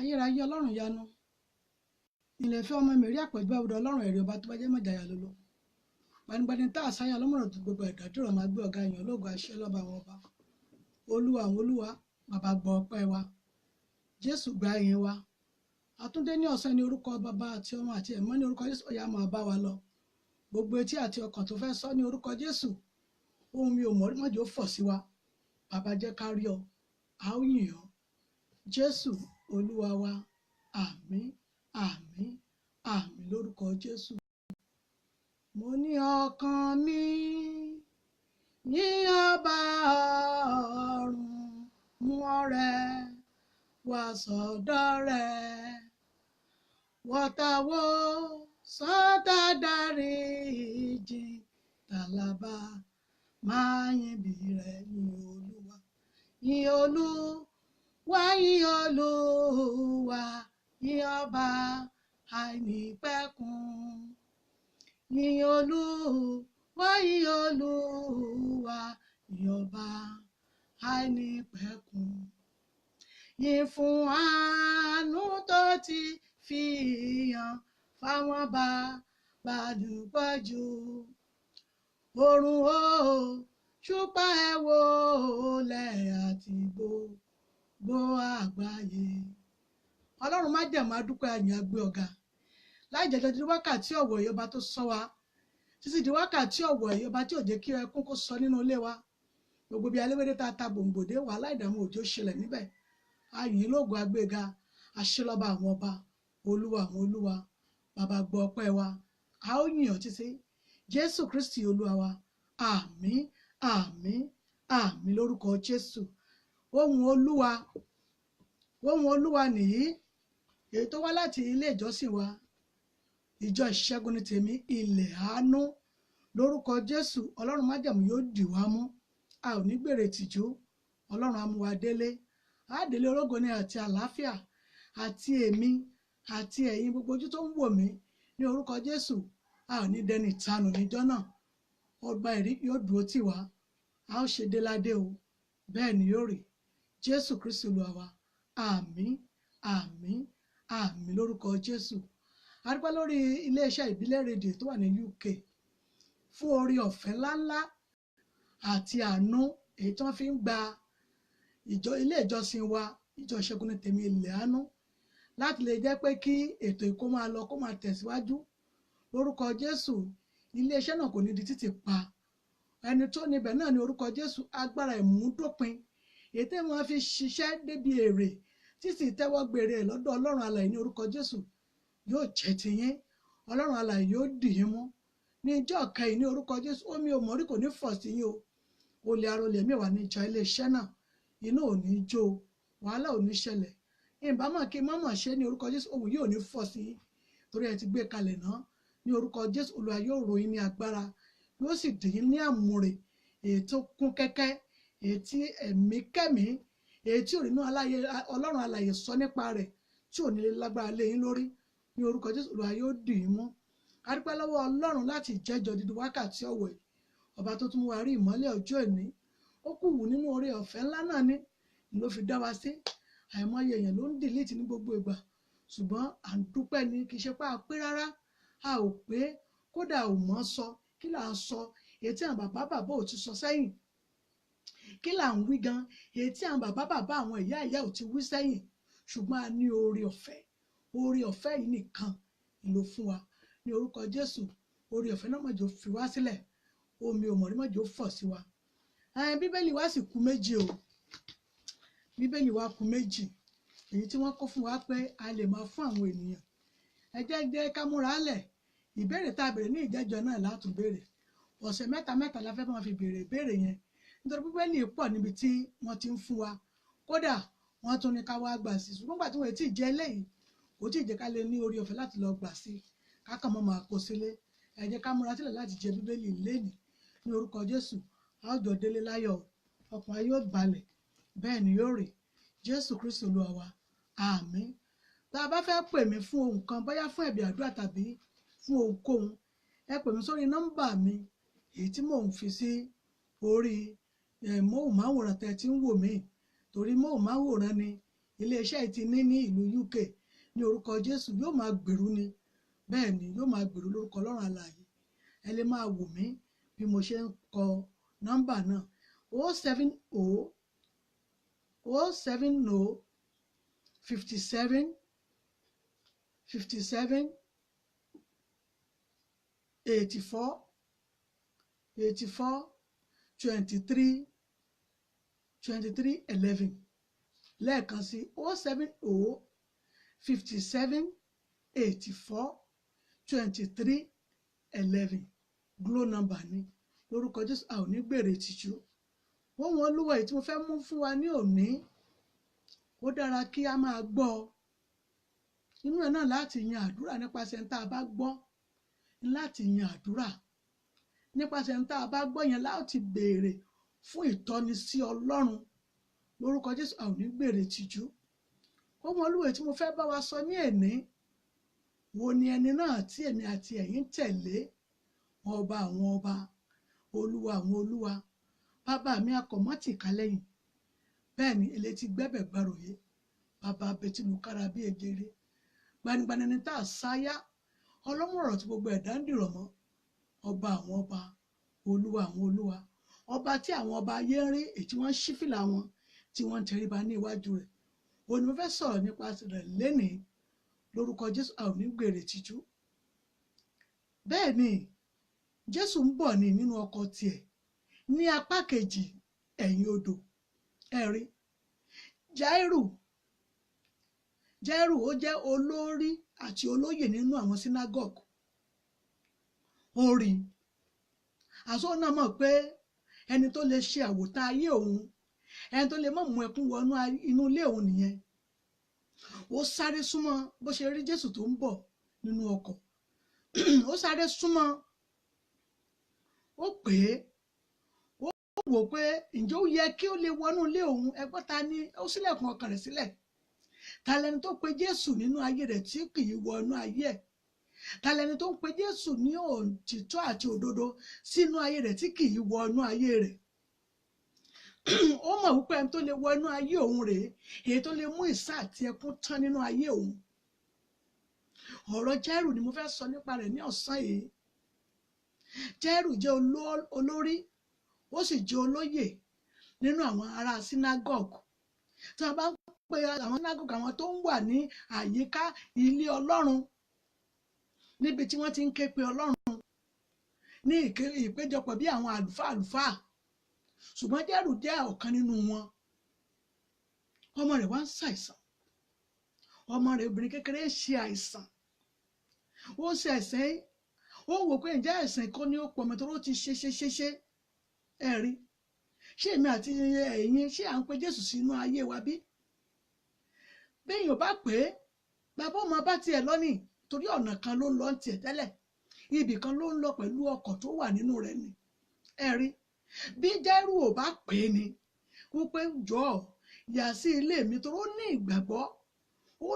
ayérayé ọlọ́run yanu ilẹ̀ fẹ́ ọmọ mẹ́rí àpẹ̀jù àwùjọ ọlọ́run ẹ̀rí ọba tó bá jẹ́ mọ̀jáyà lolo gbanigbani tá àṣàyàn ọlọ́mọ̀ràn tó gbogbo ẹ̀dá dúró máa gbé ọ̀gá èèyàn ológun àṣẹ lọ́ba àwọn ọba olúwa àwọn olúwa bàbá gbọ́ ọpẹ́ wa jésù gba ìyìn wa àtúndé ní ọ̀sán ní orúkọ bàbá àti ọmọ àti ẹ̀mọ́ ní orúkọ jésù ọ̀yà máa bá wa lọ gbogbo etí àti ọkàn tó fẹ́ sọ ní orúkọ jésù ohun mi ò mọ̀ mọ́jọ́ fọ̀ sí wa bàbá jẹ́ ká rí ọ a ó yìn ọ́ jésù olúwa wa àmín àmín àmín lórúkọ jésù. mo ní ọkàn mi yìn ọba ọ̀run mú ọrẹ wá sọ́dọ̀ rẹ̀ wọ́tàwọ́ sọ́dà dáríjì tàlàbà máa yìn bí rẹ̀ yìn olúwa yìn olúwa yìn olúwa yìn ọba àìnípẹ̀kun yìn olúwa yìn olúwa yìn ọba àìnípẹ̀kun yìn fún àánú tó ti fi hàn fáwọn bàbá dúpẹ́ jù oòrùn o ṣùpá ẹ wólẹ̀ àti gbogbo àgbáyé ọlọ́run má jẹ̀ máa dúpẹ́ àyìn agbé ọ̀gá láì jẹ́jọ́ di wákàtí ọ̀wọ̀ yìí ọba tó sọ wa títí di wákàtí ọ̀wọ̀ yìí ọba tí ò jẹ́ kí ẹkún kó sọ nínú ilé wa gbogbo bí aléwédé tá a ta gbòǹgbòdé wà láìdààmú òjò ṣẹlẹ̀ níbẹ̀ àyìn lóògùn agbéga àṣelọ́ba àwọn ọba olúwa àwọn olúwa bàbá gbọ́ ọpẹ́ wa a ó yìn ọ́ títí jésù kristi olúwa wa àmín àmín àmín lórúkọ jésù ohùn olúwa nìyí èyí tó wá láti ilé ìjọsìn wa ìjọ ìṣẹ́gun ní tèmi ilẹ̀ àánú lórúkọ jésù ọlọ́run májẹ̀mú yóò dì wá mú a ò ní gbèrè tìjú ọlọ́run á mú wa délé àádélé ológo ní àti àlàáfíà àti èmi àti ẹ̀yin gbogbo ojú tó ń wò mí ní orúkọ jésù a ò ní dẹni ìtanù níjọ́ náà ọgbà ẹ̀rí yóò dúró tì wá a ó ṣe déládé o bẹ́ẹ̀ ni yóò rí jésù kristu olúwa wa àmín àmín àmín lórúkọ jésù a dúpẹ́ lórí iléeṣẹ́ ìbílẹ̀ rédíò tó wà ní UK fún orí ọ̀fẹ́ ńláńlá àti àánú èyí tí wọ́n fi ń gba ilé ìjọsìn wa ìjọ ìṣẹ́gun ní tèmi ilẹ̀ àánú láti lè jẹ́ pé kí ètò ìkó máa lọ kó máa tẹ̀síwájú lórúkọ jésù iléeṣẹ́ náà kò ní di títì pa ẹni tó níbẹ̀ náà ní orúkọ jésù agbára ìmúdópin èyí tí wọ́n fi ṣiṣẹ́ débi èrè títí tẹ́wọ́ gbèrè lọ́dọ̀ ọlọ́run alààyè ní orúkọ jésù yóò jẹ́ tiyín ọlọ́run alààyè yóò dì yín mú ní ìjọ kẹyìn ní orúkọ jésù omi ò mọ̀rí kò ní fọ̀ sí yín o olè arọlẹ̀ mẹ́wàá ní ìjọ iléeṣẹ́ náà iná ò ní jó wàhálà ò ní ṣẹlẹ̀ ìbámọ̀ kí mọ́mọ̀ ṣe ní orúkọ jésù òun yóò ní fọ̀ sí yín torí ẹ ti gbé kalẹ̀ náà ní orúkọ jésù olúwa yóò ròyìn ní agbára yóò sì dì yín ní àmúre èyí tó kún kẹ́kẹ́ èyí tí ẹ̀mí kẹ́mí èyí tí òrìnú ọlọ́run alààyè sọ nípa rẹ̀ tí ò ní lè lágbára lé yín lórí ní orúkọ jésù olúwa yóò dì yín mú a dúpẹ́ lọ́wọ́ ọlọ́run láti jẹ́jọ́ dídí wákàtí ọ̀wọ̀ yìí ọba tó tún mú wa rí ìmọ́lẹ̀ ọjọ́ ìní ó kù wù nínú oore ọ̀fẹ́ ńlá náà ní ló fi dá wa sí àìmọye èèyàn ló ń dìlítì ní gbogbo ìgbà ṣùgbọ́n à ń dúpẹ́ ní kì í ṣe pé a pé rárá a ò pé kódà ò mọ̀ sọ kí là ń sọ èyí tí àwọn bàbá ò ti sọ sẹ́yìn kí là ń wí gan èyí tí àwọn bàbá àwọn ìyá ò ti wí sẹ́yìn ṣùgbọ́n a ní oore ọ̀fẹ́ yìí nìkan ló fún wa ní orúkọ jésù oore ọ̀fẹ́ náà mọ̀jọ́ fi wá sílẹ̀ omi ò mọ̀rí mọ̀jọ́ fọ̀ sí wa bíbélì wa sì kù méjì o bíbélì wa kù méjì èyí tí wọ́n kó fún wa pé a lè máa fún àwọn ènìyàn ẹ jẹ́ ká múra lẹ̀ ìbéèrè tá a béèrè ní ìjẹ́jọ́ náà látún béèrè ọ̀sẹ̀ mẹ́ta la fẹ́ máa fi béèrè ìbéèrè yẹn nítorí bíbélì pọ̀ níbi tí wọ́n ti ń fún wa kódà wọ́n tún ní ká wá gbà sí ṣùgbọ́n gbà tí wọ́n ti jẹ́ eléyìí kò tí ì jẹ́ ká lè ní orí ọ̀fẹ́ láti lọ gbà sí kákan mọ́ máa kó sílé ẹ jẹ́ ká múra sílẹ̀ láti jẹ bíbélì lénìí ní orúkọ jésù a ó jọ délé láyọ̀ ọkàn ayé ó balẹ̀ bẹ́ẹ̀ ni yóò rí jésù kristu olúwa wa àmín tá a bá fẹ́ pè mí fún ohun kan bóyá fún ẹ̀bì àdúrà tàbí fún ohunkóhun ẹ pè mí sórí nọ́mbà mi èyí tí mò ń fi sí orí móhùnmáwòrán tẹ́ ti ń wò mí torí móhùnmáwòrán ni iléeṣẹ́ ti ní ìlú UK ní orúkọ Jésù yóò máa gbèrú ni, bẹ́ẹ̀ ni yóò máa gbèrú lórúkọ Ọlọ́run alààyè. Ẹ lè máa wò mí bí mo ṣe ń kọ nọ́mbà náà 070 57 84 23 11. lẹ́ẹ̀kan sí 070 57 84 23 11. Glo number ni lórúkọ Jésù. A ò ní gbèrè ìtìjú. Ohun Olúwa èyí tí mo fẹ́ mú fún wa ní òní, ó dára kí a máa gbọ́ inú ẹ̀ náà láti yan àdúrà nípasẹ̀ ń tá a bá gbọ́, láti yan àdúrà nípasẹ̀ ń tá a bá gbọ́ yẹn láti béèrè fún ìtọ́ni sí Ọlọ́run lórúkọ Jésù. A ò ní gbèrè ìtìjú. Ohun Olúwa tí mo fẹ́ bá wa sọ ní èní, wo ni ẹni náà tí èmi àti ẹ̀yin tẹ̀lé? Ọba àwọn ọba, Olúwa àwọn olúwa, bàbá mi akọ̀mọ́tì kálẹ́yìn, bẹ́ẹ̀ ni elétí gbẹ́bẹ̀ gbàròyé, bàbá abẹtínú kára bí ejere, gbanigbani ni tá a sáyá, ọlọ́mọ̀rọ̀ tí gbogbo ẹ̀dá ń dìrọ̀ mọ́, ọba àwọn ọba, Olúwa àwọn olúwa, ọba tí àwọn ọba ayé ń rí èyí tí wọ́n ṣí fìlà wọn tí wọ́n ń tẹríba ní iwájú rẹ̀. Òun ni mo fẹ́ sọ̀rọ̀ nípa rẹ̀ lénìí lórúkọ Jésù. A ò ní gbèrè tìjú. Bẹ́ẹ̀ ni Jésù ń bọ̀ ní nínú ọkọ̀ tiẹ̀ ní apá kejì ẹ̀yìn odò. Ẹ̀rí Jáírù ó jẹ́ olórí àti olóyè nínú àwọn synagogue. Ó rí àṣọ náà mọ̀ pé ẹni tó lè ṣe àwòtán ayé òun, ẹni tó lè mọ̀ mú ẹkún wọnú inú ilé òun nìyẹn. Ó sáré súnmọ́ bó ṣe rí Jésù tó ń bọ̀ nínú ọkọ̀. Ó sáré súnmọ́, ó pè é, ó wò pé ǹjẹ́ ó yẹ kí ó lè wọnú ilé òun. Ẹgbọ́n ta ni ó ṣílẹ̀kùn ọkàn rẹ̀ sílẹ̀? Ta lẹni tó pe Jésù nínú ayé rẹ̀ tí kì í wọnú ayé ẹ̀? Ta lẹni tó ń pe Jésù ní òtítọ́ àti òdodo sínú ayé rẹ̀ tí kì í wọnú ayé rẹ̀? Ó mọ̀ wípé ẹni tó lè wọnú ayé òun rèé, èyí tó lè mú ìsà àti ẹkún tán nínú ayé òun. Ọ̀rọ̀ Jáírù ni mo fẹ́ sọ nípa rẹ̀ ní ọ̀sán yìí. Jáírù jẹ́ olórí, ó sì jẹ́ olóyè nínú àwọn ará synagogue. Tí wọ́n bá ń pe àwọn synagogue, àwọn tó ń wà ní àyíká ilé Ọlọ́run, níbi tí wọ́n ti ń ké pe Ọlọ́run ní ìpéjọpọ̀ bí àwọn àlùfáà. Ṣùgbọ́n Jáírù jẹ́ ọ̀kan nínú wọn. Ọmọ rẹ̀ wá ń ṣàìsàn. Ọmọ rẹ̀ obìnrin kékeré ṣe àìsàn. Ó ṣe àìsàn yìí, ó wò pé ǹjẹ́ àìsàn kọ́ ni ó pọ̀ mọ́, torí ó ti ṣe. Ẹ̀rí, ṣé èmi àti ẹ̀yin ṣé à ń pe Jésù sínú ayé wa bí? Bẹ́ẹ̀ yóò bá pé bàbá ọmọ bá tiẹ̀ lọ ní, torí ọ̀nà kan ló ń lọ tiẹ̀ tẹ́lẹ̀, ibì kan ló ń lọ pẹ̀lú ọkọ̀ tó wà nínú rẹ̀ ni. Ẹ̀rí, bí Jáírù ò bá pè é ni wípé jọ̀ọ́ yà sí ilé mi, torí ó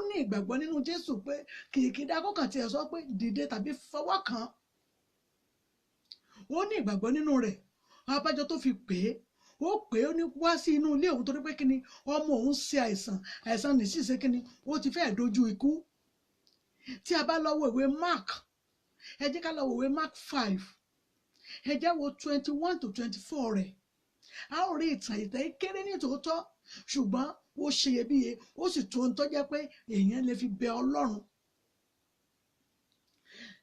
ní ìgbàgbọ́ nínú Jésù pé kìkì dákọ́kàn tiẹ̀ sọ pé dìde tàbí fọwọ́ kàn. Ó ní ìgbàgbọ́ nínú rẹ̀, abájọ tó fi pè é. Ó pè é, ó ní wá sí inú ilé òun, torí pé kíni ọmọ òun ṣe àìsàn nìṣìṣe kíni ó ti fẹ́ dojú ikú. Tí a bá lọ wo ìwé Mark, ẹ jẹ́ ká lọ wo ìwé Mark 5, ẹ jẹ́ wo 21 to 24 rẹ̀. A ó rí ìtàn kéré ní tòótọ́, ṣùgbọ́n ó ṣe iyebíye, ó sì tó ń tọ́jẹ́ pé èèyàn lè fi bẹ Ọlọ́run.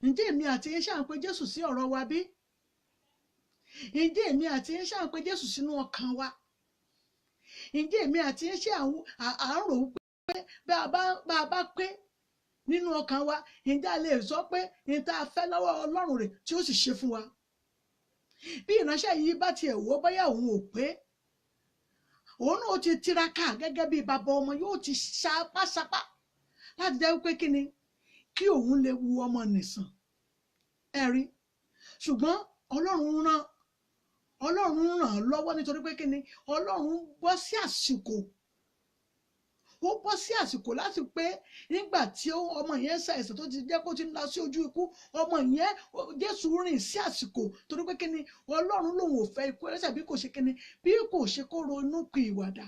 Ǹjẹ́ èmi àti yín ṣáà ń pe Jésù sí ọ̀rọ̀ wa bí? Ǹjẹ́ èmi àti yín ṣáà ń pe Jésù sínú ọkàn wa? Ǹjẹ́ èmi àti yín ṣáà à ń rò pé bá a bá pé nínú ọkàn wa, ǹjẹ́ a lè sọ pé ní tá a fẹ́ lọ́wọ́ Ọlọ́run rẹ̀ tí ó sì ṣe fún wa? Bí ìránṣẹ́ yìí bá tiẹ̀ wò bóyá òun ò pé, òun náà ti tiraka gẹ́gẹ́ bí bàbá ọmọ, yóò ti sapá láti jẹ́ wípé kíni kí òun lè wu ọmọ nìsàn. Ẹ̀rí, ṣùgbọ́n Ọlọ́run ràn án lọ́wọ́, nítorí pé kíni Ọlọ́run bọ́ sí àsìkò. Ó bọ́ sí àsìkò láti pé nígbà tí ọmọ yẹn ṣàìsàn tó ti jẹ́ kó ti ń lọ sí ojú ikú, ọmọ yẹn Jésù rìn sí àsìkò, torí pé kíni Ọlọ́run lòun ò fẹ́ ikú ẹlẹ́ṣẹ̀ bí kò ṣe kíni bí kò ṣe kó ronú pìwàdà.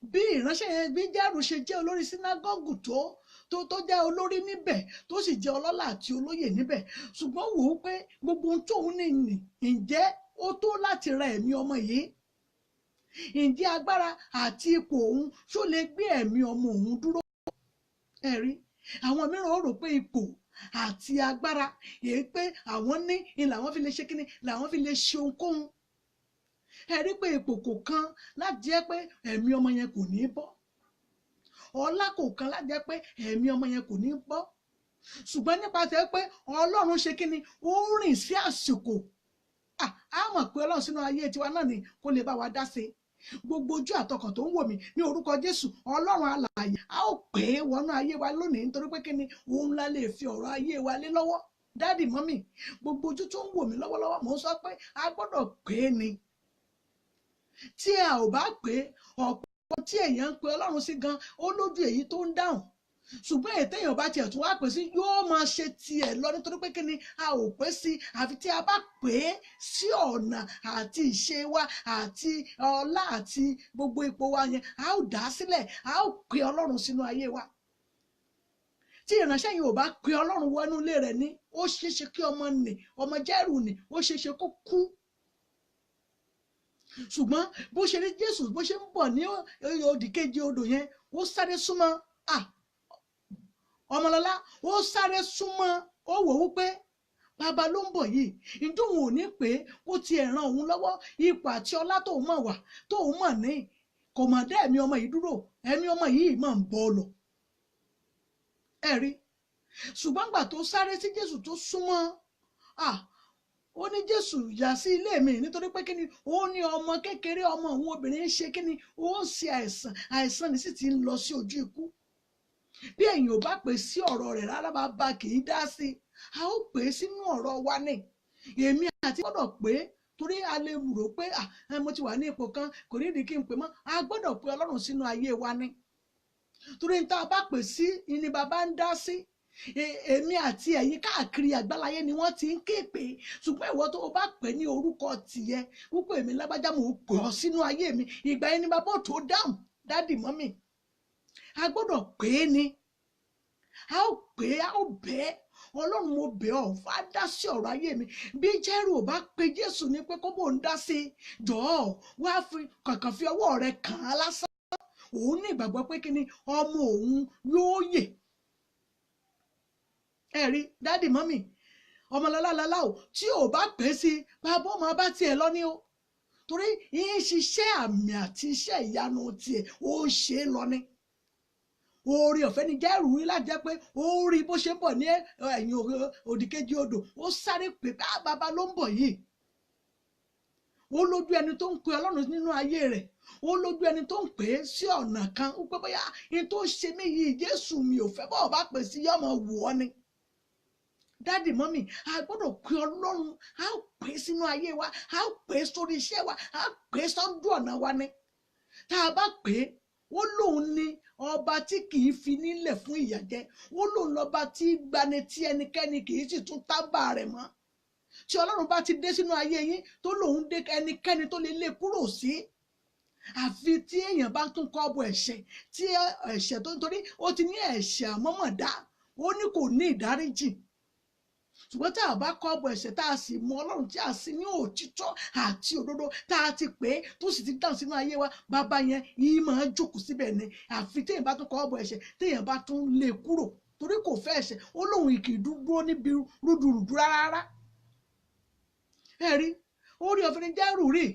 bí ìránṣẹ́ yẹn bí Jẹ́rù ṣe jẹ́ olórí sínágọ́gù tó jẹ́ olórí níbẹ̀ tó sì jẹ́ ọlọ́lá àti olóyè níbẹ̀, ṣùgbọ́n wò ó pé gbogbo ohun tóun ní nì ǹjẹ́ ó tó láti ra ẹ̀mí ọmọ yìí? Ǹjẹ́ agbára àti ipò òun ṣó lè gbé ẹ̀mí ọmọ òun dúró? Ẹ̀rí àwọn mìíràn ó rò pé ipò àti agbára èyí pé àwọn ní làwọn fi lè ṣe kíni, làwọn fi lè ṣe ohunkóhun. Ẹ̀rí pé ipò kò kan láti jẹ́ pé ẹ̀mí ọmọ yẹn kò ní bọ́. Ọlá kò kan láti jẹ́ pé ẹ̀mí ọmọ yẹn kò ní bọ́. Ṣùgbọ́n nípasẹ̀ pé Ọlọ́run ṣe kíni, ó rìn sí àsìkò. A mọ̀ pé Ọlọ́run sínú ayé tiwa náà ni kó lè bá wa dá sí. Gbogbo ojú àtọkàn tó ń wò mí ní orúkọ Jésù, Ọlọ́run alààyè a ó pè é wọnú ayé wa lónìí, nítorí pé kíni, òun la lè fi ọ̀rọ̀ ayé wa lé lọ́wọ́. Dádì mọ́mì, gbogbo ojú tó ń wò mí lọ́wọ́lọ́wọ́, mò ń sọ pé a gbọ́dọ̀ pè é ni. Tí a ò bá pè é, ọ̀pọ̀ tí èèyàn ń pe Ọlọ́run sí gan, ó lójú èyí tó ń dáhùn. Ṣùgbọ́n èyí téèyàn bá tiẹ̀ tún wá pè sí yóò máa ṣe tiẹ̀ lọ, nítorí pé kíni, a ò pè sí. Àfi tí a bá pè é sí ọ̀nà àti ìṣe wa àti ọlá àti gbogbo ipò wa yẹn, a ó dá sílẹ̀, a ó pe Ọlọ́run sínú ayé wa. Tí ìránṣẹ́ yìí ò bá pe Ọlọ́run wọnú ilé rẹ̀ ní, ó ṣeéṣe kí ọmọ Jẹ́rù nì, ó ṣeéṣe kó kú. Ṣùgbọ́n bó ṣe rí Jésù bó ṣe ń bọ̀ ní òdì kejì odò yẹn, ó sáré súnmọ́. Ọmọlọ́lá ó sáré súnmọ́, ó wò ó pé bàbá ló ń bọ̀ yìí, ǹjẹ́ òun ò ní pé kó tiẹ̀ ran òun lọ́wọ́, ipò àti ọlá tóun mọ̀ wà tóun mọ̀ ní, kò mọ̀ dá ẹ̀mí ọmọ yìí dúró, ẹ̀mí ọmọ yìí máa ń bọ́ lọ. Ẹ̀rí ṣùgbọ́n gbà tó sáré sí Jésù tó súnmọ́, ó ní Jésù yà sí ilé mi, nítorí pé kíni, ó ní ọmọ kékeré ọmọ òun obìnrin ń ṣe kíni, ó ń ṣe àìsàn ní sì ti ń lọ sí ojú ikú. Bí ẹ̀yin ò bá pè sí ọ̀rọ̀ rẹ̀ rárá, bàbá kì í dá sí. A ó pè é sínú ọ̀rọ̀ wa ní. Èmi àti gbọ́dọ̀ pè é, torí a lè rò pé mo ti wà ní ipò kan, kò ní ìdí kí n pè mọ́. A gbọ́dọ̀ pè Ọlọ́run sínú ayé wa ní. Torí tá a bá pè sí ni bàbá ń dá sí. Èmi àti ẹ̀yin káàkiri àgbáláyé ni wọ́n ti ń ké pè é. Ṣùgbọ́n ìwọ tó o bá pè ní orúkọ tìyẹ, wípé èmi lágbájá mo pè ọ́ sínú ayé mi, ìgbà yẹn ni bàbá ò tó dáhùn. Dádì mọ́mì, a gbọ́dọ̀ pè é ni. A ó pè é, a ó bẹ̀ ẹ́. Ọlọ́run mo bẹ̀ ọ́, wá dá sí ọ̀rọ̀ ayé mi. Bí Jẹ́rù ò bá pe Jésù ní pé kó bò ń dá sí, jọ̀ọ́ wá kàkàn fi ọwọ́ rẹ̀ kàn án lásán. Òun ní ìgbàgbọ́ pé kíni, ọmọ òun yóò yè. Ẹ̀rí dádì mọ́mì, ọmọlọ́lá o, tí ò bá pè sí, bàbá ọmọ bá tiẹ̀ lọ ní o. Torí yín ṣiṣẹ́ àmì àti iṣẹ́ ìyanu tiẹ̀ ó ń ṣe é lọ ní. Oore ọ̀fẹ́ ni Jẹ́rù rí láti jẹ́ pé ó rí bó ṣe ń bọ̀ ní ẹ̀yìn òdìkejì odò, ó sáré pè pé bàbá ló ń bọ̀ yìí. Ó lójú ẹni tó ń pe Ọlọ́run nínú ayé rẹ̀, ó lójú ẹni tó ń pè é sí ọ̀nà kan, ó pé bóyá ní tó ṣe mí yìí, Jésù mi ò fẹ́ bọ́ọ̀ bá pè sí yọ́mọ wù ọ́ ni. Dádì mọ́mì, a gbọ́dọ̀ pe Ọlọ́run, a ó pè é sínú ayé wa, a ó pè é sórí iṣẹ́ wa, a ó pè é sọ́dún ọ̀nà wa ni. Tá a bá pè é, ó lóun ni ọba tí kì í fi nílẹ̀ fún ìyàjẹ́, ó lóun lọ́ba tí gbani tí ẹnikẹ́ni kì í sì tún tábà rẹ̀ mọ́. Tí Ọlọ́run bá ti dé sínú ayé yín, tó lóun dé, ẹnikẹ́ni tó lè lé kúrò sí. Àfi tí èèyàn bá tún kọ́ bọ ẹ̀ṣẹ̀, tí ẹ̀ṣẹ̀ tó ń torí ó ti ní ẹ̀ṣẹ̀ àmọ́mọ̀dá, ó ní kò ní ìdáríjì. Ṣùgbọ́n tá a bá kọ́ bọ ẹ̀ṣẹ̀, tá a sì mọ Ọlọ́run, tí a sì ní òtítọ́ àti òdodo, tá a ti pè é tó sì ti dáhùn sínú ayé wa, bàbá yẹn yìí máa ń jókòó síbẹ̀ ni. Àfi téèyàn bá tún kọ́ bọ ẹ̀ṣẹ̀, téèyàn bá tún lé kúrò, torí kò fẹ́ ẹ̀ṣẹ̀, ó lóun ìkìdú dúró níbi rúdurùdu rárá. Ẹ̀rí oore ọ̀fẹ́ ni Jẹ́rù rí.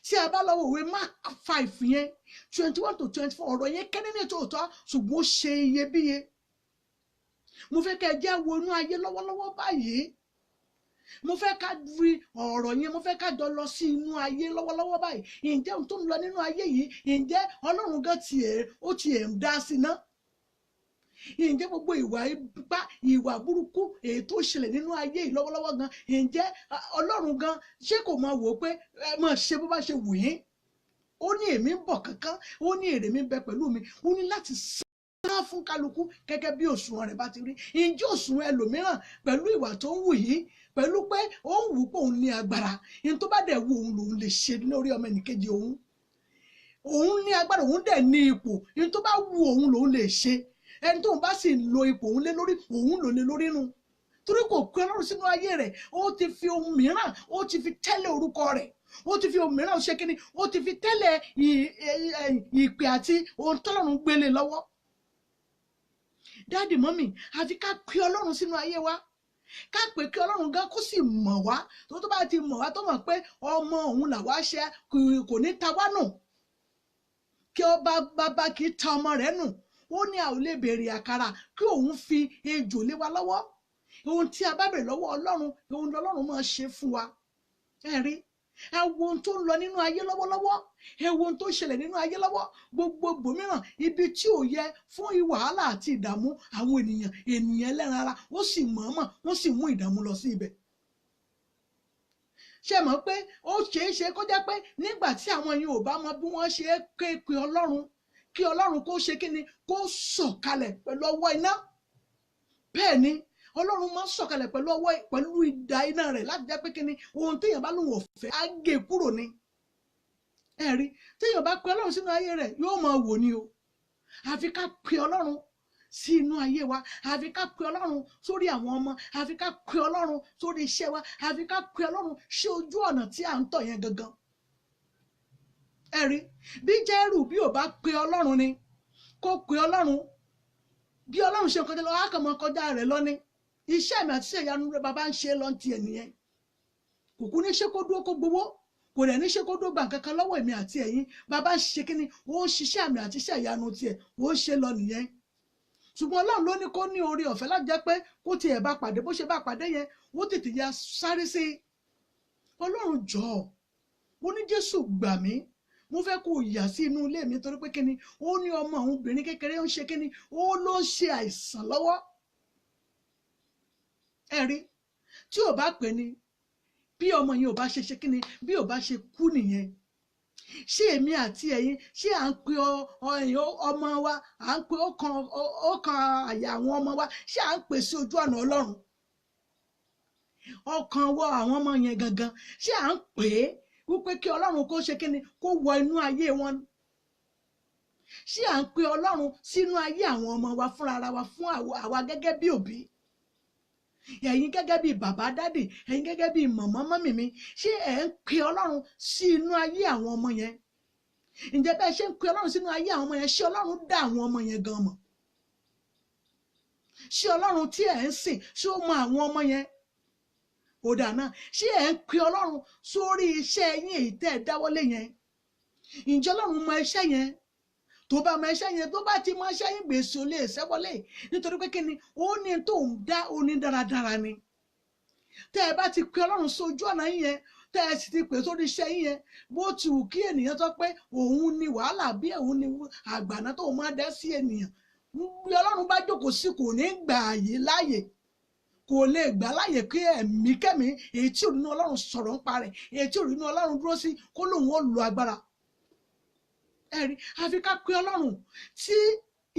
Tí a bá lọ wo ìwé Mark 5 yẹn 21 to 24, ọ̀rọ̀ yẹn kẹ́ni ní tòótọ́, ṣùgbọ́n ó ṣe iyebíye. Mo fẹ́ kẹ́ ẹ jẹ́ wo inú ayé lọ́wọ́lọ́wọ́ báyìí. Mo fẹ́ ká rí ọ̀rọ̀ yẹn, mo fẹ́ ká jọ lọ sí inú ayé lọ́wọ́lọ́wọ́ báyìí. Ǹjẹ́ ohun tó ń lọ nínú ayé yìí, ǹjẹ́ Ọlọ́run gan tiẹ̀ ń dá sí ná? Ǹjẹ́ gbogbo ìwà ipá, ìwà burúkú èyí tó ṣẹlẹ̀ nínú ayé yìí lọ́wọ́lọ́wọ́ gan, ǹjẹ́ Ọlọ́run gan ṣé kò máa wò ó pé ẹ máa ṣe bó bá ṣe wù yín? Ó ní èmi ń bọ̀ kánkán, ó ní èrè mi ń bẹ pẹ̀lú mi, ó ní láti san fún kálukú gẹ́gẹ́ bí òṣùwọ̀n rẹ̀ bá ti rí. Ǹjẹ́ òṣùwọ̀n ẹlòmíràn pẹ̀lú ìwà tó ń wù yìí, pẹ̀lú pé ó ń wù pé òun ní agbára, ní tó bá dẹ̀ wù òun lòun lè ṣe lórí ọmọ ẹnìkejì òun. òun ní agbára, òun dẹ̀ ní ipò, ní tó bá wu òun lòun lè ṣe, ẹni tóun bá sì lo ipò òun lé lórí, òun lò lé lórí nu, torí kò pe Ọlọ́run sínú ayé rẹ̀. Ó ti fi ohun mìíràn, ó ti fi tẹ́lẹ̀ orúkọ rẹ̀, ó ti fi ohun mìíràn ṣe kíni, ó ti fi tẹ́lẹ̀ ìpè àti ohun tọ́lọ́run gbélé lọ́wọ́. Dáàdì mọ́mì, àfi ká pe Ọlọ́run sínú ayé wa, ká pè kí Ọlọ́run gan kó sì mọ̀ wá, tó bá ti mọ̀ wá tó mọ̀ pé ọmọ òun làwa ṣe, kò ní ta wá nù, kí ọba bàbá kì í ta ọmọ rẹ̀ nù. Ó ní a ò lè béèrè àkàrà kí òun fi ejò lé wa lọ́wọ́. Ohun tí a bá béèrè lọ́wọ́ Ọlọ́run, ohun lọ́lọ́run máa ṣe fún wa. Ẹ rí, ẹ wo ohun tó ń lọ nínú ayé lọ́wọ́lọ́wọ́, ẹ wo ohun tó ń ṣẹlẹ̀ nínú ayé lọ́wọ́, gbogbo ibòmíràn ibi tí ò yẹ fún wàhálà àti ìdààmú àwọn ènìyàn ẹlẹ́ran ara, ó sì mọ̀ọ́mọ̀ wọ́n sì mú ìdààmú lọ sí ibẹ̀. Ṣé mọ̀ pé ó ṣeé ṣe kó jẹ́ pé nígbà tí àwọn yìí ò bá mọ bí wọ́n ṣe ké pe Ọlọ́run, kí Ọlọ́run kó ṣe kíni, kó sọ̀kalẹ̀ pẹ̀lú ọwọ́ iná. Bẹ́ẹ̀ ni Ọlọ́run máa ń sọ̀kalẹ̀ pẹ̀lú idà iná rẹ̀ láti jẹ́ pé kíni, ohun téèyàn bá lóun ò fẹ́ á gé kúrò ni. Ẹ rí, téèyàn bá pe Ọlọ́run sínú ayé rẹ̀ yóò máa wò ni o. Àfi ká pe Ọlọ́run sí inú ayé wa, àfi ká pe Ọlọ́run sórí àwọn ọmọ, àfi ká pe Ọlọ́run sórí iṣẹ́ wa, àfi ká pe Ọlọ́run sí ojú ọ̀nà tí à ń tọ̀ yẹn gangan. Ẹ rí, bí Jẹ́rù bí ò bá pe Ọlọ́run ni, kó pe Ọlọ́run, bí Ọlọ́run ṣe kọjá lọ, á kàn mọ́ kọjá rẹ̀ lọ ni. Iṣẹ́ mi àti iṣẹ́ ìyanu rẹ̀ bàbá ń ṣe lọ́n ti ẹ̀ nìyẹn. Kò kú ní ṣe kó dúró kó gbowó, kò dẹ̀ ní ṣe kó dúró gbà kankan lọ́wọ́ èmi àti ẹ̀yin. Bàbá ń ṣe kíni, ó ń ṣiṣẹ́ àmì àti iṣẹ́ ìyanu tiẹ̀, ó ń ṣe lọ nìyẹn. Ṣùgbọ́n Ọlọ́run ló ní kó ní oore ọ̀fẹ́ láti jẹ́ pé kó tiẹ̀ bá pàdé, bó ṣe bá pàdé yẹn, ó tètè ya sáré sí i. Ọlọ́run jọ̀ọ́, mo ní Jésù gbà mí, mo fẹ́ kó yà sí inú ilé mi, torí pé kíni, ó ní ọmọ àwọn obìnrin kékeré ń ṣe kíni, ó ló ń ṣe àìsàn lọ́wọ́. Ẹ rí, tí ò bá pè ní, bí ọmọ yẹn ò bá ṣe kíni, bí ò bá ṣe kú nìyẹn. Ṣé èmi àti ẹ̀yin, ṣé à ń pe ọmọ wa, à ń pe ọkàn àyà àwọn ọmọ wa, ṣé à ń pè sí ojú ọ̀nà Ọlọ́run? Ọkàn wọ àwọn ọmọ yẹn gangan, ṣé à ń pè é wípé kí Ọlọ́run kó ṣe kíni, kó wọ inú ayé wọn? Ṣé à ń pe Ọlọ́run sínú ayé àwọn ọmọ wa fúnra ara wa, fún àwa gẹ́gẹ́ bí òbí? Ẹ̀yin gẹ́gẹ́ bí bàbá dádì, ẹ̀yin gẹ́gẹ́ bí màmá mọ́mì mi, ṣé ẹ̀ ń pe Ọlọ́run sí inú ayé àwọn ọmọ yẹn? Ǹjẹ́ bẹ́ẹ̀ ṣe ń pe Ọlọ́run sínú ayé àwọn ọmọ yẹn, ṣé Ọlọ́run dá àwọn ọmọ yẹn gan mọ̀? Ṣé Ọlọ́run tí ẹ̀ ń sìn, ṣé ó mọ àwọn ọmọ yẹn? Ó dà náà, ṣé ẹ̀ ń pe Ọlọ́run sórí iṣẹ́ yín èyí tẹ́ ẹ dáwọ́lé yẹn? Ǹjẹ́ Ọlọ́run mọ iṣẹ́ yẹn? Tó bá mọ iṣẹ́ yẹn, tó bá ti mọ iṣẹ́ yín, gbèsè ò lè ṣẹ́wọ́lé, nítorí pé kíni, ó ní tó ń dá, ó ní dáradára ni. Tẹ́ ẹ bá ti pe Ọlọ́run sójú ọ̀nà yín yẹn, tẹ́ ẹ sì ti pè sórí iṣẹ́ yín yẹn, bó ti wù kí ènìyàn sọ pé òun ni wàhálà, bí òun ni àgbàná tó máa dá sí ènìyàn, bí Ọlọ́run bá jókòó sí, kò ní gbà yí láàyè, kò lè gbà láàyè kí ẹ̀mí kẹ́mi èyí tí ò nínú Ọlọ́run sọ̀rọ̀ ń parẹ̀, èyí tí ò nínú Ọlọ́run dúró sí, kó lóun ó lo agbára. Ẹ rí, àfi ká pe Ọlọ́run. Tí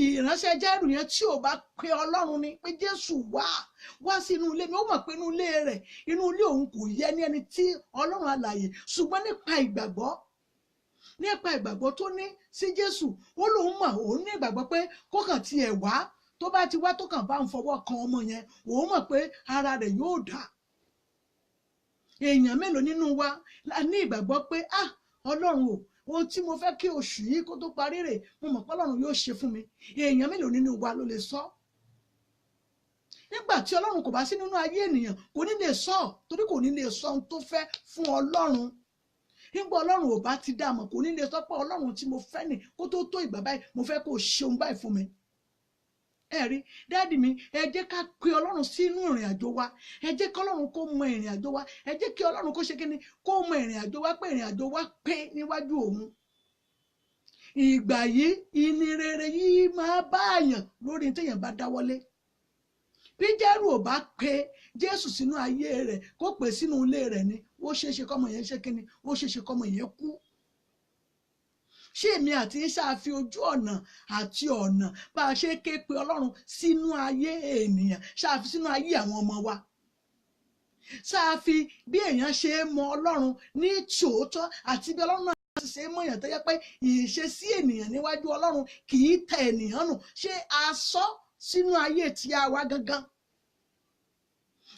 ìránṣẹ́ Jẹ́rù yẹn tí ò bá pe Ọlọ́run ni pé Jésù wá sí inú ilé mi, ó mọ̀ pé inú ilé rẹ̀, inú ilé òun kò yẹ ní ẹni tí Ọlọ́run alààyè, ṣùgbọ́n nípa ìgbàgbọ́ tó ní sí Jésù, ó lóun mọ̀, òun ní ìgbàgbọ́ pé kó kàn tiẹ̀ wá, tó bá ti wá tó kàn bá ń fọwọ́ kan ọmọ yẹn, òun mọ̀ pé ara rẹ̀ yóò dá. Èèyàn mélòó nínú wa la ní ìgbàgbọ́ pé Ọlọ́run o, ohun tí mo fẹ́ kí oṣù yìí kó tó parí rẹ̀, mo mọ̀ pé Ọlọ́run yóò ṣe fún mi? Èèyàn mélòó nínú wa ló lè sọ? Nígbà tí Ọlọ́run kò bá sí nínú ayé ènìyàn, kò ní lè sọ, torí kò ní lè sọ ohun tó fẹ́ fún Ọlọ́run. Nígbà Ọlọ́run ò bá ti dá mọ̀, kò ní lè sọ pé Ọlọ́run tí mo fẹ́ nì, kó tó ìgbà báyìí, mo fẹ́ kó ṣe ohun báyìí fún mi. Ẹ rí, dáàdì mi, ẹ jẹ́ ká pe Ọlọ́run sínú ìrìn àjò wa, ẹ jẹ́ kí Ọlọ́run kó mọ ìrìn àjò wa, ẹ jẹ́ kí Ọlọ́run kó ṣe kíni, kó mọ ìrìn àjò wa, pé ìrìn àjò wa pé níwájú òun. Ìgbà yìí, ìní rere yìí máa bá àyàn lórí téèyàn bá dáwọ́lé. Bí Jẹ́rù ò bá pe Jésù sínú ayé rẹ̀, kó pè sínú ilé rẹ̀ ni, ó ṣeéṣe kọ́mọ yẹn ṣe kíni, ó ṣeéṣe kọ́mọ yẹn kú. Ṣé èmi àti Ísà fi ojú ọ̀nà àti ọ̀nà bá a ṣe ké pe Ọlọ́run sínú ayé ènìyàn, ṣáà fi sínú ayé àwọn ọmọ wa? Ṣáà fi bí èèyàn ṣe mọ Ọlọ́run ní tòótọ́ àti bí Ọlọ́run náà ṣe mọ̀yàn tó yẹ pé ìṣesí ènìyàn níwájú Ọlọ́run kì í tẹ ènìyàn nù, ṣé a sọ sínú ayé tí a wá gangan?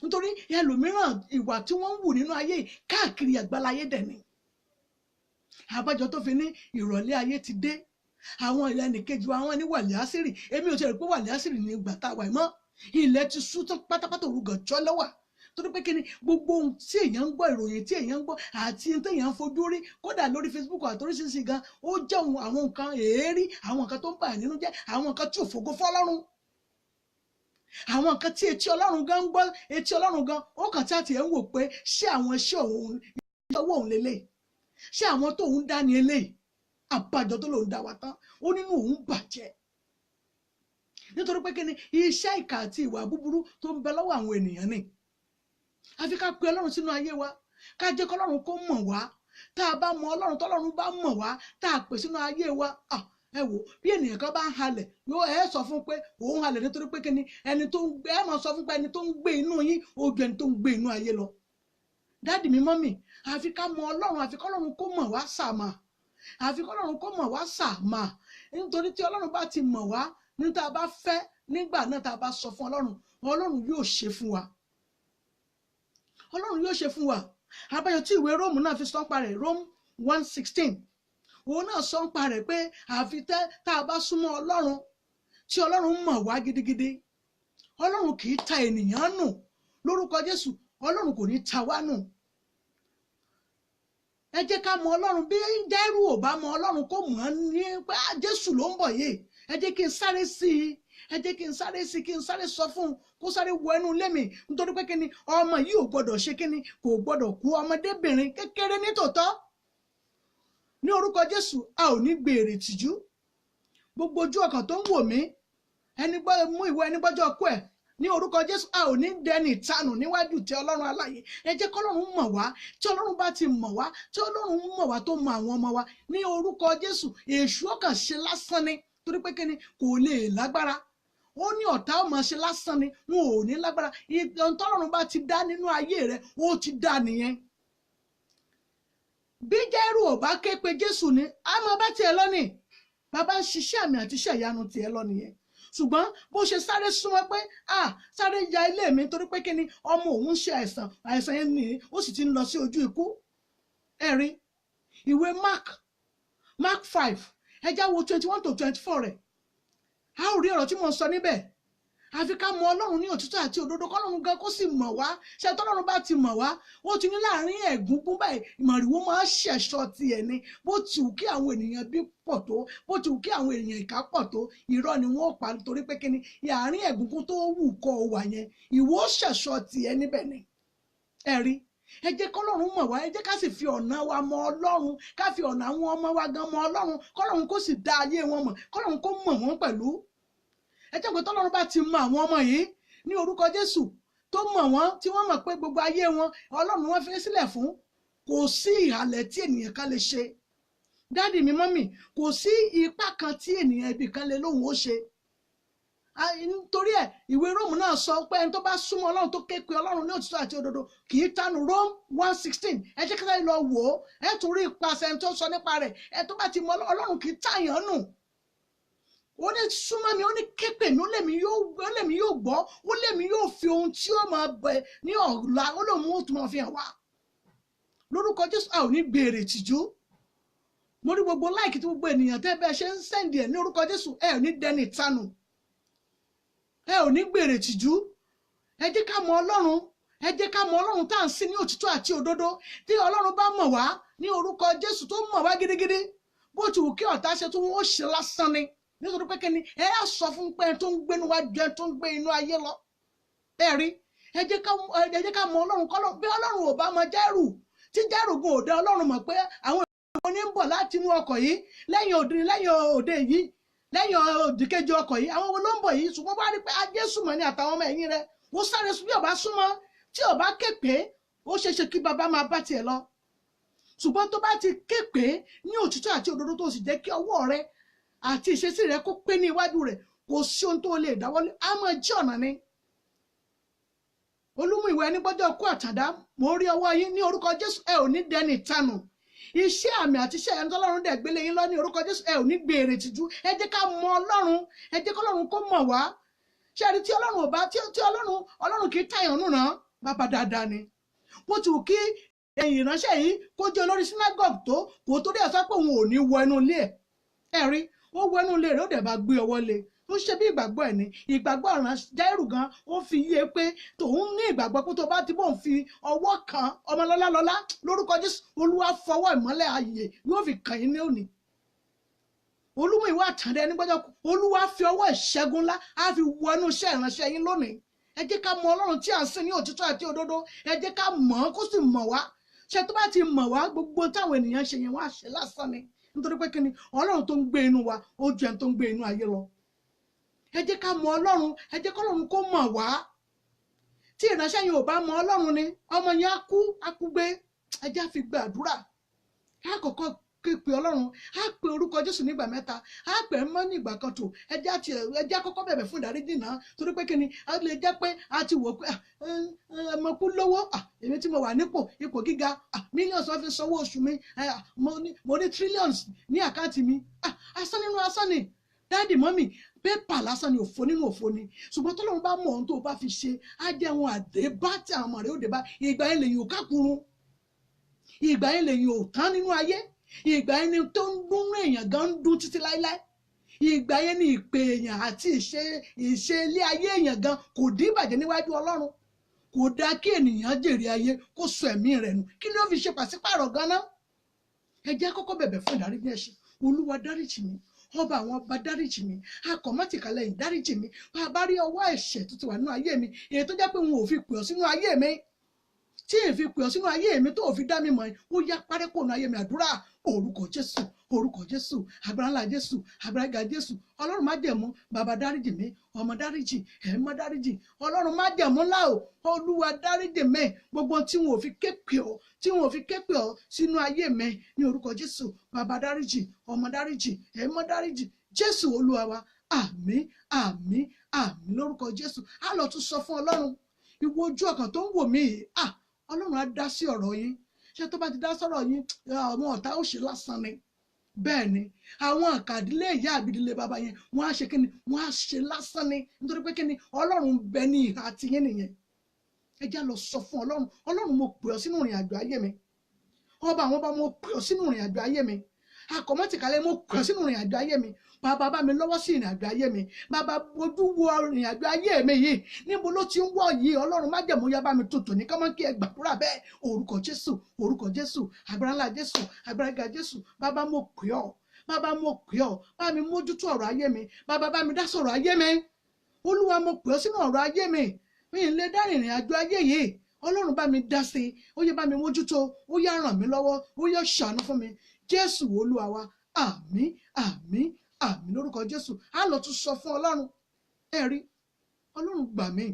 Nítorí ẹlòmíràn ìwà tí wọ́n ń wù nínú ayé káàkiri àgbáláyé dẹ̀ ni. Àbájọ tó fi ní ìrọ̀lẹ́ ayé ti dé, àwọn ẹnìkejì wa wọ́n ní wàlẹ́ àṣírí, èmi ò ti rò pé wàlẹ́ àṣírí ní ìgbà tá a wà mọ́, ilẹ̀ ti ṣú tán pátápátá, òrùgàn jọ́ lọ́wà. Torí pé kíni gbogbo ohun tí èèyàn ń gbọ́, ìròyìn tí èèyàn ń gbọ́ àti tí èèyàn ń fojú rí, kódà lórí Facebook àti oríṣiríṣi gan, ó jẹ́ àwọn nǹkan èérí, àwọn nǹkan tó ń bà nínú jẹ́, àwọn nǹkan tí ò fògo fọ́lọ́run, àwọn nǹkan tí etí Ọlọ́run gan ń gbọ́, etí Ọlọ́run gan ó kàn tí a ti ẹ̀ ń wò pé ṣé àwọn iṣẹ́ òun, iṣẹ́ owó òun lélẹ̀, ṣé àwọn tó òun dá ní eléyìí? Àbájọ tó lòun dá wa tán, ó nínú òun bàjẹ́. Nítorí pé kíni iṣẹ́ ìkà àti ìwà búburú tó ń bẹ lọ́wọ́ àwọn ènìyàn ni. Àfi ká pe Ọlọ́run sínú ayé wa, ká jẹ́ kí Ọlọ́run kó mọ̀ wá. Tá a bá mọ Ọlọ́run, tọ́lọ́run bá mọ̀ wá, tá a pè sínú ayé wa, ẹ wò, bí ènìyàn kan bá ń halẹ̀, yóò ẹ sọ fún pé òun halẹ̀ nítorí pé kíni ẹni tó ń gbé, ẹ máa sọ fún pé ẹni tó ń gbé inú yín ó ju ẹni tó ń gbé inú ayé lọ. Dáàdì mi, mọ́mì, àfi ká mọ Ọlọ́run, àfi kí Ọlọ́run kó mọ̀ wá sàmà, àfi kí Ọlọ́run kó mọ̀ wá sàmà. Nítorí tí Ọlọ́run bá ti mọ̀ wá, ní tá a bá fẹ́, nígbà náà tá a bá sọ fún Ọlọ́run, Ọlọ́run yóò ṣe fún wa. Ọlọ́run yóò ṣe fún wa. Àbájọ tí ìwé Róòmù náà fi sọ́npa rẹ̀, Rome 1:16, òun náà sọ́npa rẹ̀ pé àfi tá a bá súnmọ́ Ọlọ́run, tí Ọlọ́run mọ̀ wá gidigidi, Ọlọ́run kì í ta ènìyàn nù. Lórúkọ Jésù, Ọlọ́run kò ní ta wá nù. Ẹ jẹ́ ká mọ Ọlọ́run. Bí Jẹ́rù ò bá mọ Ọlọ́run kó mọ̀ ní pé Jésù ló ń bọ̀ yìí, ẹ jẹ́ kí n sáré sí i, ẹ jẹ́ kí n sáré sí i, kí n sáré sọ fún un kó sáré wọ inú ilé mi. Nítorí pé kíni ọmọ yìí ò gbọdọ̀ ṣe kíni, kò gbọdọ̀ kú, ọmọdébìnrin kékeré nítòótọ́. Ní orúkọ Jésù, a ò ní gbèrè tìjú. Gbogbo ojú ọkàn tó ń wò mí, ẹni gbọ́ mú ìwọ ẹni gbọ́jọ́ kú ẹ̀, ní orúkọ Jésù, a ò ní dẹni ìtanù níwájú tí Ọlọ́run alààyè. Ẹ jẹ́ kí Ọlọ́run mọ̀ wá. Tí Ọlọ́run bá ti mọ̀ wá, tí Ọlọ́run mọ̀ wá tó mọ àwọn ọmọ wa, ní orúkọ Jésù, èṣù ọkàn ṣe lásán ni. Torí pé kíni kò lè lágbára. Ó ní ọ̀tá ọmọ ṣe lásán ni, wọn ò ní lágbára. Ohun tọ́lọ́run bá ti dá nínú ayé rẹ, ó ti dá nìyẹn. Bí Jẹ́rù ò bá ké pe Jésù ni, a máa bá tiẹ̀ lọ ni. Bàbá ń ṣiṣẹ́ àmì àti iṣẹ́ ìyanu tiẹ̀ lọ nìyẹn. Ṣùgbọ́n bó ṣe sáré súnmọ́ pé sáré ya ilé mi torí pé kíni ọmọ òun ṣe àìsàn yẹn nìyí, ó sì ti ń lọ sí ojú ikú. Ẹ̀rí ìwé Mark 5, ẹ já wo 21 to 24 rẹ̀. A ò rí ọ̀rọ̀ tí mo sọ níbẹ̀. Àfi ká mọ Ọlọ́run ní òtítọ́ àti òdodo, kọ́lọ́run gan kó sì mọ̀ wá. Ṣé tọ́lọ́run bá ti mọ̀ wá, ó ti ní láàrin ẹ̀gúngún báyìí ìmọ̀rìwó máa ṣẹ̀ṣọ́ tiẹ̀ ni. Bó ti wù kí àwọn ènìyàn bí pọ̀ tó, bó ti wù kí àwọn èèyàn ìkà pọ̀ tó, irọ́ ni wọ́n pa nítorí pé kíni àárín ẹ̀gúngún tó wù kọ́ wà yẹn, ìwọ ṣẹ̀ṣọ́ tiẹ̀ níbẹ̀ ni. Ẹ̀rí ẹ jẹ́ kọ́lọ́run mọ̀ wá, ẹ jẹ́ ká sì fi ọ̀nà wa mọ Ọlọ́run, ká fi ọ̀nà àwọn ọmọ wa gan mọ Ọlọ́run, kọ́lọ́run kó sì dá ayé wọn mọ̀, kọ́lọ́run kó mọ̀ wọ́n pẹ̀lú. Ẹ jẹ́ pé tọ́lọ́run bá ti mọ àwọn ọmọ yìí ní orúkọ Jésù, tó mọ̀ wọ́n, tí wọ́n mọ̀ pé gbogbo ayé wọn Ọlọ́run wọn fi sílẹ̀ fún, kò sí ìhàlẹ̀ tí ènìyàn kan lè ṣe. Dáàdì mi, mọ́mì, kò sí ipá kan tí ènìyàn ibì kan lè lóhùn ó ṣe. Nítorí ẹ̀ ìwé Róòmù náà sọ pé ẹni tó bá súnmọ́ Ọlọ́run tó ké pe Ọlọ́run ní òtítọ́ àti òdodo kì í tánu. Rome 1:16, ẹ jẹ́ ká lọ wò ó, ẹ tún rí ipasẹ̀ ẹni tó sọ nípa rẹ̀. Ẹ tó bá ti mọ Ọlọ́run kì í tàyàn nù. Ó ní súnmọ́ mi, ó ní képe mi, ó lèmi yóò gbọ́, ó lèmi yóò fi ohun tí ó máa bẹ ní ọ̀la, ó lòun ó tún máa fi hàn wá. Lórúkọ Jésù, a ò ní gbèrè tìjú. Mo rí gbogbo láìkì tí gbogbo ènìyàn tẹ́ bẹ́ẹ̀ ṣe ń sẹ́ndì ẹ̀ ní orúkọ Jésù, ẹ ò ní dẹni ìtanù, ẹ ò ní gbèrè tìjú. Ẹ jẹ́ ká mọ Ọlọ́run, ẹ jẹ́ ká mọ Ọlọ́run tá à ń sìn ní òtítọ́ àti òdodo. Tí Ọlọ́run bá mọ̀ wá ní orúkọ Jésù, tó mọ̀ wá gidigidi, bó ti wù kí ọ̀tá ṣe tó wọ́n ṣe lásán ni. Nítorí pé kíni ẹ á sọ fún pé tó ń gbénu wá jẹ tó ń gbé inú ayé lọ. Ẹ rí ẹ jẹ́ ká mọ Ọlọ́run kọ́lọ́. Bí Ọlọ́run ò bá mọ Jẹ́rù, tí Jẹ́rù gan ò dá Ọlọ́run mọ̀ pé àwọn èèyàn ní ń bọ̀ láti inú ọkọ̀ yìí lẹ́yìn òde yìí, lẹ́yìn òdìkejì ọkọ̀ yìí, àwọn wo ló ń bọ̀ yìí? Ṣùgbọ́n bá rí pé Jésù mọ̀ ní àtàwọn ọmọ ẹ̀yìn rẹ̀, ó sáré bí ọba súnmọ́, tí ọba képe, ó ṣeéṣe kí bàbá máa bá tiẹ̀ lọ. Ṣùgbọ́n tó bá ti képe ní òtítọ́ àti òdodo, tó sì jẹ́ kí ọwọ́ rẹ àti ìṣesí rẹ kó pé ní iwájú rẹ, kò sí ohun tó lè dáwọ́lé, á máa jí ọ̀nà ni. Olúmú ìwé ẹni gbọ́jọ́ kú àtàdá, mo rí ọwọ́ yín ní orúkọ Jésù, ẹ ò ní dẹni ìtanù. iṣẹ́ àmì àti iṣẹ́ ẹni tọ́lọ́run dẹ̀ gbélé yín lọ ní orúkọ Jésù ẹ ò ní gbèrè tìjú. Ẹ jẹ́ ká mọ Ọlọ́run, ẹ jẹ́ kọ́lọ́run kó mọ̀ wá. Ṣé ẹni tí Ọlọ́run ò bá tí Ọlọ́run kì í tàyàn nù náà bàbá dáadáa ni. Bó ti wù kí ìránṣẹ́ yìí kó jẹ́ olórí synagogue tó kò torí ẹ̀ sọ pé òun ò ní wọ inú ilé ẹ̀. Ẹ rí, ó wọ inú ilé rẹ̀ ó dẹ̀ bá gbé ọwọ́ lé. Ó ṣe bí ìgbàgbọ́ ẹ̀ ní ìgbàgbọ́ ọ̀ràn Jáírù gan ó fi yé pé tòun ní ìgbàgbọ́ pé tó bá ti bóun fi ọwọ́ kan ọmọ lọ́lá lórúkọ Jésù Olúwa fọwọ́ ìmọ́lẹ̀ ayé yóò fi kàn yín ní òní. Olúmọ ìwà àtàndẹ ẹni gbọ́dọ̀ Olúwa fi ọwọ́ ìṣẹ́gun ńlá á fi wọnú iṣẹ́ ìránṣẹ́ yín lónìí. Ẹ jẹ́ ká mọ Ọlọ́run tí à ń sìn ní òtítọ́ àti òdodo. Ẹ jẹ́ ká mọ̀ ọ́n kó sì mọ̀ wá. Ṣé tó bá ti mọ̀ wá gbogbo táwọn ènìyàn ṣe yẹn wá ṣe lásán ni. Nítorí pé kíni Ọlọ́run tó ń gbé inú wa ó ju ẹni tó ń gbé inú ayé lọ. Ẹ jẹ́ ká mọ Ọlọ́run, ẹ jẹ́ kọ́lọ́run kó mọ̀ wá. Tí ìránṣẹ́ yẹn ò bá mọ Ọlọ́run ni ọmọ yẹn á kú gbé. Ẹ jẹ́ á fi gbàdúrà. Á kọ́kọ́ pe Ọlọ́run, á pe orúkọ Jésù nígbà mẹ́ta, á pè é mọ́ ní ìgbà kan tó. Ẹ jẹ́ kọ́kọ́ bẹ̀bẹ̀ fún ìdáríjì náà torí pé kíni a lè jẹ́ pé a ti wò pé mo kú lówó, èmi tí mo wà ipò gíga, millions wọ́n fi sanwó oṣù mi, mo ní trillions ní àkáǹtì mi, asán nínú asán ni dáàdì mọ́mì pépà lásán ni òfo nínú òfo ni. Ṣùgbọ́n tọ́lọ́run bá mọ̀ ohun tó bá fi ṣe á jẹ́ ohun àdébá tí àwọn ọmọ rẹ̀ ó dé bá. Ìgbà yẹn lèyìn ò kákùrún, ìgbà yẹn lèyìn ò tán nínú ayé, ìgbà yẹn ni tó ń dún èèyàn gan ń dún títí láíláí, ìgbà yẹn ni ìpè èèyàn àti ìṣe ilé ayé èèyàn gan kò dín ìbàjẹ́ níwájú Ọlọ́run. Kò dáa kí ènìyàn jèrè ayé kó sọ ẹ̀mí rẹ̀ nù. Kí ni ó fi ṣe pàṣípààrọ̀ ganan? Ẹ jẹ́ kọ́kọ́ bẹ̀bẹ̀ fún ìdáríjì ẹ̀ṣẹ̀. Olúwa dáríjì mi, ọba àwọn ọba dáríjì mi, akọ̀mọ́tìkálẹ̀ yìí dáríjì mi. Bá rí ọwọ́ ẹ̀ṣẹ̀ tó ti wà nínú ayé mi, èyí tó jẹ́ pé wọn ò fi pè ọ́ sínú ayé mi, tí èyí fi pè ọ́ sínú ayé mi tó ò fi dá mi mọ̀, ó yá parẹ́ kó nínú ayé mi. Àdúrà orúkọ Jésù, orúkọ Jésù, agbára ńlá Jésù, agbára ga Jésù. Ọlọ́run má jẹ̀mú, bàbá dáríjì mi, ọmọ dáríjì, ẹ̀mí dáríjì. Ọlọ́run má jẹ̀mú ńlá o, Olúwa dáríjì mi. Gbogbo tí wọn ò fi ké pè ọ́ sínú ayé mi ní orúkọ Jésù, bàbá dáríjì, ọmọ dáríjì, ẹ̀mí dáríjì. Jésù Olúwa wa, àmín, àmín, àmín lórúkọ Jésù. Á lọ tún sọ fún Ọlọ́run, ìwọ ojú ọkàn tó ń wò mí yìí, Ọlọ́run á dá sí ọ̀rọ̀ yín. Ṣé tó bá ti dá sọ̀rọ̀ yín, àwọn ọ̀tá ó ṣe lásán ni. Bẹ́ẹ̀ ni àwọn àkàdílé ìyá àbídílé bàbá yẹn wọ́n á ṣe kíni, wọ́n á ṣe lásán ni. Nítorí pé kíni Ọlọ́run bẹ ní ìhà tiyín nìyẹn. Ẹ jẹ́ lọ sọ fún Ọlọ́run, Ọlọ́run mo pè ọ́ sínú ìrìn àjò ayé mi. Ọba àwọn ọba mo pè ọ́ sínú ìrìn àjò ayé mi. Akọ̀mọ́tìkálẹ̀ mo pè ọ́ sínú ìrìn àjò ayé mi. Bàbá bá mi lọ́wọ́ sí ìrìn àjò ayé mi. Bàbá ojú wo ìrìn àjò ayé mi yìí. Níbo ló ti ń wọ̀ yìí? Ọlọ́run má jẹ̀mú yá bá mi tutù ní kọ́mọ́ kí ẹ gbàdúrà bẹ́ẹ̀. Orúkọ Jésù, orúkọ Jésù, agbára ńlá Jésù, agbára ga Jésù. Bàbá mo pè ọ́, bàbá mo pè ọ́, bá mi mójútó ọ̀rọ̀ ayé mi. Bàbá bá mi dá sọ̀rọ̀ ayé mi. Olúwa mo pè ọ́ sínú ọ̀rọ̀ ayé mi. Mi ì lè dá ìrìn àjò ayé yìí. Ọlọ́run bá mi dá sí i. Ó yẹ bá mi mójútó. Ó yá ràn mí lọ́wọ́. Ó yá ṣàánú fún mi. Jésù Olúwa wa, àmín, àmín, àmín lórúkọ Jésù. Á lọ tún sọ fún Ọlọ́run. Ẹ rí, Ọlọ́run gbà mí.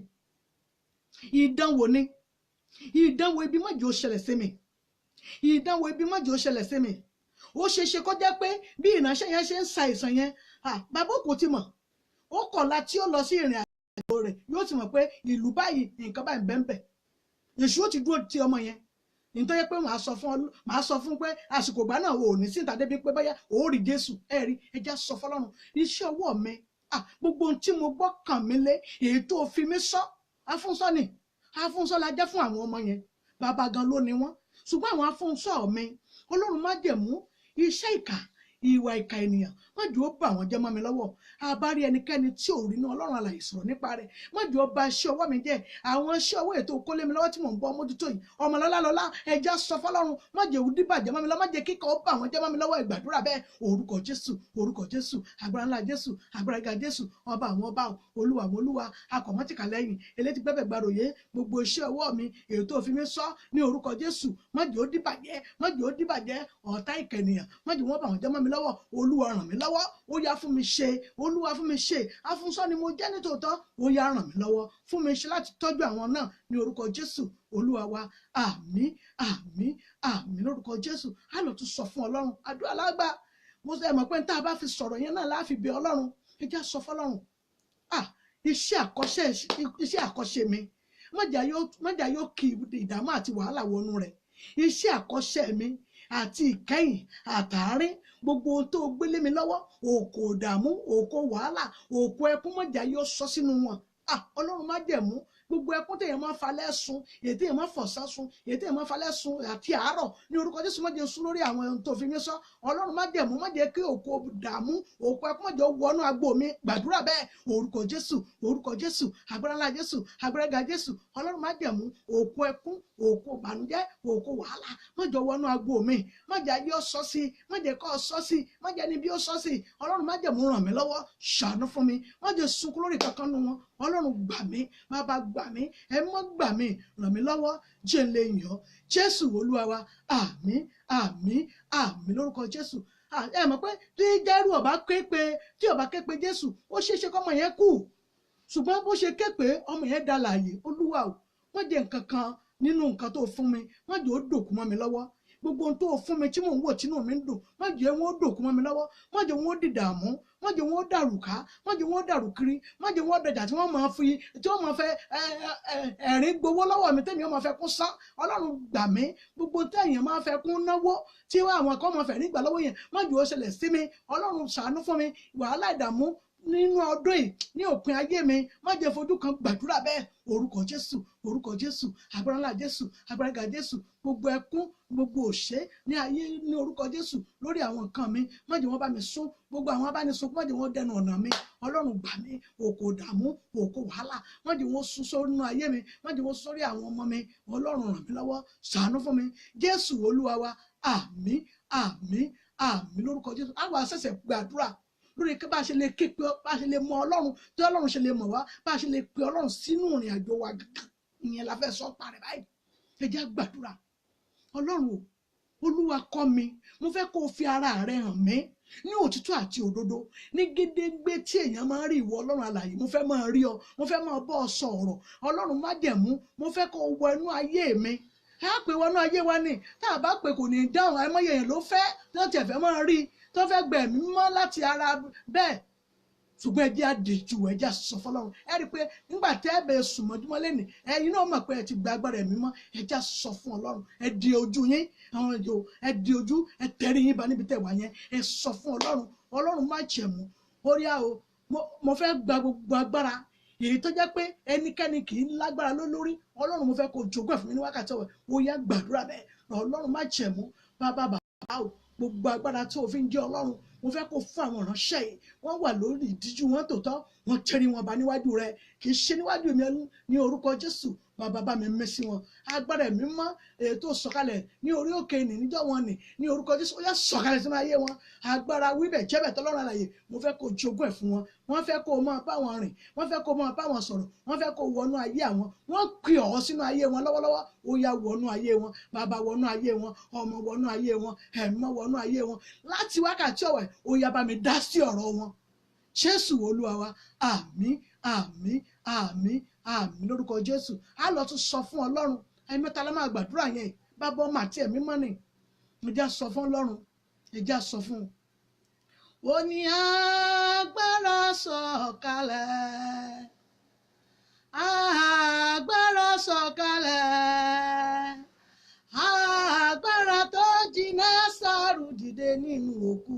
Ìdánwò ni. Ìdánwò ibi má jẹ́ ó ṣẹlẹ̀ sí mi. Ìdánwò ibi má jẹ́ ó ṣẹlẹ̀ sí mi. Ó ṣe ṣe kó jẹ́ pé bí ìránṣẹ́ yẹn ṣe ń ṣàìsàn yẹn, bàbá kò ti mọ̀. Ó kọ̀la tí ó lọ sí ìrìn àjò rẹ̀ yóò ti mọ̀ pé ìlú báyìí nǹkan báyìí bẹ́ẹ̀. Èṣù ó ti dúró ti ọmọ yẹn. Nítorí pé màá sọ fún pé àsìkò ìgbà náà ò ní sí ìtàdé bí pé báyà ò rí Jésù. Ẹ rí, ẹ já sọ fọ́lọ́run iṣẹ́ ọwọ́ mi, gbogbo ohun tí mo gbọ́ kàn mí lé èyí tó fi mí sọ afúnṣọ́ ni. Afúnṣọ́ la jẹ́ fún àwọn ọmọ yẹn, bàbá gan ló ni wọ́n. Ṣùgbọ́n àwọn afúnṣọ́ mi, Ọlọ́run má jẹ̀mú iṣẹ́ ìkà, ìwà ìkà ènìyàn má jù ó bà wọ́n jẹ́ mọ́ mi lọ́wọ́. Àbárí ẹnikẹ́ni tí ò rí inú Ọlọ́run alààyè sọ̀rọ̀ nípa rẹ̀ má jù ó bà iṣẹ́ ọwọ́ mi jẹ́. Àwọn iṣẹ́ ọwọ́ ètò kólé mi lọ́wọ́ tí mò ń bọ́ mójútó yìí, ọmọ lọ́lá ẹja sọ fọ́lọ́run má jẹ́ òdì bàjẹ́ mọ́ mi lọ́wọ́, má jẹ́ kíkọ́ ó bà wọ́n jẹ́ mọ́ mi lọ́wọ́. Ìgbàdúrà bẹ́ẹ̀ orúkọ Jésù, orúkọ Jésù, agbára ńlá Jésù, agbára ga Jésù, ọba àwọn ọba, Olúwa àwọn olúwa, akọ̀mọ́tìkálẹ́yìn elétí gbẹ́bẹ̀ gbàròyé gbogbo iṣẹ́ ọwọ́ mi èyí tó fi mí sọ ní orúkọ Jésù má jẹ́ ó dìbàjẹ́, má jẹ́ ó dìbàjẹ́. Ọ̀tá ìkẹnìyàn má jẹ́ wọ́n bà wọ́n jẹ́ mọ́ mi lọ́wọ́. Olúwa ràn mí lọ́wọ́, ó yá fún mi ṣe. Olúwa fún mi ṣe. Afúnṣọ́ ni mo jẹ́ nítòótọ́, ó yá ràn mí lọ́wọ́ fún mi ṣe láti tọ́jú àwọn náà ní orúkọ Jésù Olúwa wa, àmín, àmín, àmín lórúkọ Jésù. Á lọ tún sọ fún Ọlọ́run. Àdúrà lágbà. Mo sọ mọ̀ pé tá a bá fi sọ̀rọ̀ yẹn náà láàfi bẹ̀ Ọlọ́run. Ẹ já sọ fọ́lọ́run. Iṣẹ́ àkọ́ṣe mi má jà yóò kí ìdààmú àti wàhálà wọnú rẹ̀. Iṣẹ́ àkọ́ṣe mi àti ìkẹyìn àtàárín gbogbo ohun tó gbélé mi lọ́wọ́ òkò ìdààmú òkò wàhálà òkò ẹkún mọ̀jà yóò sọ sínú wọn. Ọlọ́run má jẹ̀mú gbogbo ẹkún téèyàn máa falẹ̀ sun èyí téèyàn máa fọ̀sán sun èyí téèyàn máa falẹ̀ sun àti àárọ̀ ní orúkọ Jésù má jẹ́ sún lórí àwọn ohun tó fi mí sọ. Ọlọ́run má jẹ̀mú má jẹ́ kí òkò dààmú òkò ẹkún má jẹ́ wọnú agbo mi gbàdúrà bẹ́ẹ̀ orúkọ Jésù agbára ńlá Jésù agbára ga Jésù. Ọlọ́run má jẹ̀mú òkò ẹkún òkò ìbànújẹ́ òkò wàhálà má jẹ́ wọnú agbo mi má jẹ́ ayé ó sọ sí má jẹ́ kọ́ sọ sí má jẹ́ níbi ó sọ sí. Ọlọ́run má jẹ̀mú ràn mí lọ́wọ́ ṣàánú fún mi má jẹ́ sunkún lórí kankan nu wọn. Ọlọ́run gbà mí bàbá gbà mí ẹ mọ́ gbà mí ràn mí lọ́wọ́ jẹ́ lè yàn Jésù Olúwa wa àmín àmín àmín lórúkọ Jésù. Ẹ mọ̀ pé tí jẹ́rú ọba ké pe Jésù ó ṣeéṣe kọ́mọ yẹn kú ṣùgbọ́n bó ṣe ké pé ọmọ yẹn dá láàyè. Olúwa o wọ́n jẹ́ nǹkan kan nínú nǹkan tó fún mi wọ́n jẹ́ ó dòkú mọ́ mi lọ́wọ́ gbogbo ohun tó fún mi tí mò ń wò tínú mi ń dùn má jẹ́ wọn ó dòkú mọ́ mi lọ́wọ́ má jẹ́ wọn ó dìdààmú má jẹ́ wọn ó dàrú ká má jẹ́ wọn ó dàrú kiri má jẹ́ wọn ó dẹjà tí wọ́n máa fẹ́ ẹ̀rín gbowó lọ́wọ́ mi tẹ́mi máa fẹ́ kún sán. Ọlọ́run gbà mí gbogbo tẹ́yìn máa fẹ́ kún náwó tí àwọn kan máa fẹ́ nígbà lọ́wọ́ yẹn má jẹ́ ó ṣẹlẹ̀ sí mi. Ọlọ́run ṣàánú fún mi wàhálà ìdààmú nínú ọdún yìí ní òpin ayé mi má jẹ́ fojú kan gbàdúrà bẹ́ẹ̀ orúkọ Jésù agbára ńlá Jésù agbára ga Jésù. Gbogbo ẹkún gbogbo òṣè ní ayé ní orúkọ Jésù lórí àwọn nǹkan mi má jẹ́ wọ́n bá mi sún gbogbo àwọn abánisún má jẹ́ wọ́n dẹnu ọ̀nà mi. Ọlọ́run gbà mí òkò dààmú òkò wàhálà má jẹ́ wọ́n sún sórí inú ayé mi má jẹ́ wọ́n sún sórí àwọn ọmọ mi. Ọlọ́run ràn mí lọ́wọ́ ṣàánú fún mi Jésù Olúwa wa àmín àmín àmín lórúkọ Jésù. àwa ṣẹ̀ṣẹ̀ gbàdúrà lórí bá a ṣe lè ké pé bá a ṣe lè mọ Ọlọ́run tí Ọlọ́run ṣe lè mọ̀ wá bá a ṣe lè pe Ọlọ́run sínú ìrìn àjò wa gàgà ìyẹn la fẹ́ sọ parẹ́ báyìí. Ẹ jẹ́ gbàdúrà. Ọlọ́run o Olúwa kọ́ mi mo fẹ́ kó o fi ara rẹ hàn mí ní òtítọ́ àti òdodo ní gédégbé tí èèyàn máa ń rí ìwọ Ọlọ́run alààyè mo fẹ́ máa rí ọ mo fẹ́ máa bọ́ ọ sọ̀rọ̀. Ọlọ́run májẹ̀mú mo fẹ́ kó o wọ inú ayé mi. Á pè wọnú ayé wa ni tá a bá pè kò ní í dáhùn àìmọye èèyàn ló fẹ́ tí wọ́n tiẹ̀ fẹ́ máa rí tó fẹ́ gbẹ̀mí mọ́ láti ara bẹ́ẹ̀ ṣùgbọ́n ẹ jẹ́ àdèjù ẹ jẹ́ sọ fọlọ́run. Ẹ rí i pé nígbà tẹ́ ẹ bẹ̀rẹ̀ sùn mọ́júmọ́ lẹ́nìí ẹ̀yin náà mọ̀ pé ẹ ti gba agbára ẹ̀mí mọ́ ẹ jẹ́ sọ fún Ọlọ́run. Ẹ di ojú yín àwọn ìjọ ẹ di ojú ẹ tẹ̀rí yín ba níbi tẹ̀ wá yẹn ẹ sọ fún Ọlọ́run. Ọlọ́run má jẹ̀mú orí àwọ̀ mo fẹ́ gba gbogbo agbára èyí tó jẹ́ pé ẹnikẹ́ni kì í lágbára lórí. Ọlọ́run mo fẹ́ kó jogún ẹ̀ fún mi ní wákàtí ọ̀wẹ̀ ó yá gbàdúrà bẹ́ẹ̀. Ọlọ́run má jẹ̀mú bàbá o gbogbo agbára tí o fi ń jẹ́ Ọlọ́run mo fẹ́ kó fún àwọn ìránṣẹ́ yìí wọ́n wà lórí ìdíjú wọn tòótọ́ wọ́n tẹrí wọn bá níwájú rẹ kì í ṣe níwájú mi ní orúkọ Jésù. Bàbá bá mi mẹ́sí wọn agbára ẹ̀mí mọ́ èyí tó sọ̀kalẹ̀ ní orí òkè ní níjọ́ wọn ní orúkọ Jésù ó yá sọ̀kalẹ̀ sínú ayé wọn. Agbára wíbẹ̀ jẹ́bẹ̀ tọ́lọ́run alààyè mo fẹ́ kó jogún ẹ̀ fún wọn. Wọ́n fẹ́ kó máa bá wọn rìn wọ́n fẹ́ kó máa bá wọn sọ̀rọ̀ wọ́n fẹ́ kó wọnú ayé àwọn wọ́n pè ọ́ sínú ayé wọn lọ́wọ́lọ́wọ́ ó yá wọnú ayé wọn. Bàbá wọnú ayé wọn ọmọ wọnú ayé wọn ẹ̀mí wọnú ayé wọn láti wákàtí ọ̀wẹ̀ ó yá bá mi dá sí ọ̀rọ̀ wọn. Jésù Olúwa wa àmín àmín àmín àmín lórúkọ Jésù. Á lọ tún sọ fún Ọlọ́run ẹ̀mẹ́ta la máa gbàdúrà yẹn bàbá ọmọ àti ẹ̀mí mọ́ ni ẹ jẹ́ sọ fún Ọlọ́run ẹ jẹ́ sọ fún un. Ó ní agbára sọ̀kalẹ̀ agbára sọ̀kalẹ̀ agbára tó jí Násárù dìde nínú òkú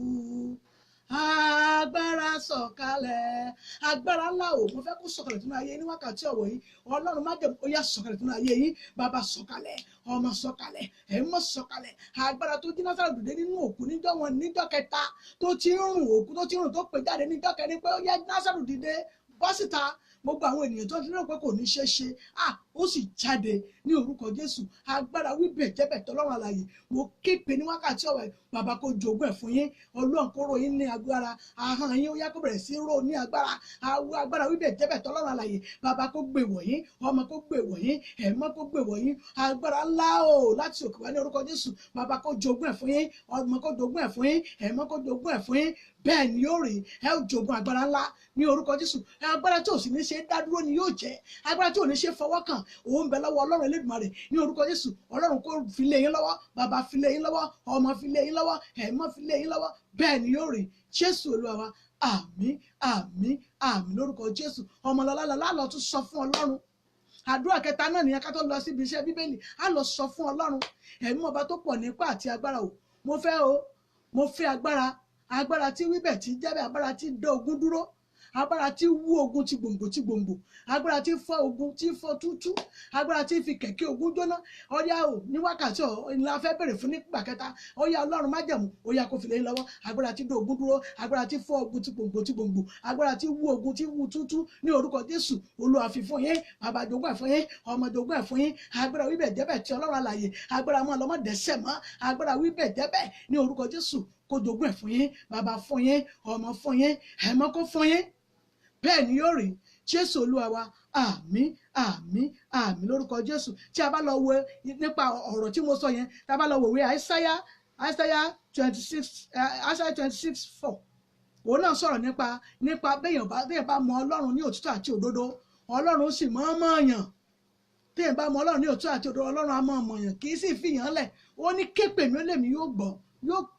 agbára sọ̀kalẹ̀ agbára ńlá o mo fẹ́ kó sọ̀kalẹ̀ sínú ayé ní wákàtí ọ̀wọ̀ yìí. Ọlọ́run má jẹ́ ó yá sọ̀kalẹ̀ sínú ayé yìí. Bàbá sọ̀kalẹ̀ ọmọ sọ̀kalẹ̀ ẹ̀mọ́ sọ̀kalẹ̀ agbára tó jí Násárù dìde nínú òkú níjọ́ wọn níjọ́ kẹta tó ti ń rùn òkú tó ti ń rùn tó pè jáde níjọ́ kẹrin pé ó yá Násárù dìde bọ́ síta. Gbogbo àwọn ènìyàn tó ti rò pé kò ní ṣe ṣe ó sì jáde ní orúkọ Jésù. Agbára wíbẹ̀ jẹ́bẹ̀ tọ́lọ́run alààyè mo képe ní wákàtí ọ̀wẹ̀ bàbá kó jogún ẹ̀ fún yín. Ọlọ́run kó rò yín ní agbára ahọ́n yín ó yá kó bẹ̀rẹ̀ sí rò ní agbára agbára wíbẹ̀ jẹ́bẹ̀ tọ́lọ́run alààyè bàbá kó gbè wọ̀nyí ọmọ kó gbè wọ̀nyí ẹ̀mọ́ kó gbè wọ̀nyí agbára ńlá o láti òkè wá ní orúkọ Jésù. Bàbá kó jogún ẹ̀ fún yín ọmọ kó jogún ẹ̀ fún yín ẹ̀mọ́ kó jogún ẹ̀ fún yín. Bẹ́ẹ̀ ni yóò rí ẹ ó jogún agbára ńlá ní orúkọ Jésù. Agbára tí ò sì ní ṣe dádúró ni yóò jẹ́ agbára tí ò ní ṣe fọwọ́ kàn òun bẹ lọ́wọ́ Ọlọ́run Elédùmarè ní orúkọ Jésù. Ọlọ́run kó fi lé yín lọ́wọ́ bàbá fi lé yín lọ́wọ́ ọmọ fi lé yín lọ́wọ́ ẹ̀mọ́ fi lé yín lọ́wọ́. Bẹ́ẹ̀ ni yóò rí Jésù Olúwa wa àmín àmín àmín lórúkọ Jésù. Ọmọlọ́lá lọ tún sọ fún Ọlọ́run àdúrà kẹta náà nìyẹn ká tó lọ síbi iṣẹ́ bíbélì á lọ sọ fún Ọlọ́run ẹ̀mí ọba tó pọ̀ nípa àti agbára o mo fẹ́ agbára tí wíbẹ̀ tí jẹ́bẹ̀ agbára tí dá ogun dúró agbára tí wú ogun ti gbòǹgbò agbára tí fọ́ ogun tí fọ́ tútú agbára tí fi kẹ̀kẹ́ ogun jóná ọ̀yá o ní wákàtí la fẹ́ bèrè fún nígbà kẹta ọ̀yá Ọlọ́run májẹ̀mú ọ̀yá kò fi lè lọ́wọ́ agbára tí dá ogun dúró agbára tí fọ́ ogun ti gbòǹgbò agbára tí wú ogun tí wú tútú ní orúkọ Jésù Olúwa fi fún yín bàbá jogún ẹ̀ fún yín ọmọ jogún ẹ̀ fún yín agbára wíbẹ̀ jẹ́bẹ̀ tí Ọlọ́run alààyè agbára mọ́ ọlọ́mọ dẹ́ṣẹ̀ mọ́ agbára wíbẹ̀ jẹ́bẹ̀ ní orúkọ Jésù kó jogún ẹ̀ fún yín bàbá fún yín ọmọ fún yín ẹ̀mọ́ kó fún yín bẹ́ẹ̀ ni yóò rí Jésù Olúwa wa àmín àmín àmín lórúkọ Jésù tí a bá lọ wo nípa ọ̀rọ̀ tí mo sọ yẹn tí a bá lọ wo ìwé Àìsáyà 26:4 òun náà sọ̀rọ̀ nípa béèyàn bá mọ Ọlọ́run ní òtítọ́ àti òdodo Ọlọ́run sì mọ̀ yàn téèyàn bá mọ Ọlọ́run ní òtítọ́ àti òdodo Ọlọ́run á mọ̀ yàn kì í sì fìyàn lẹ̀ ó ní képe mi ó lèmi yóò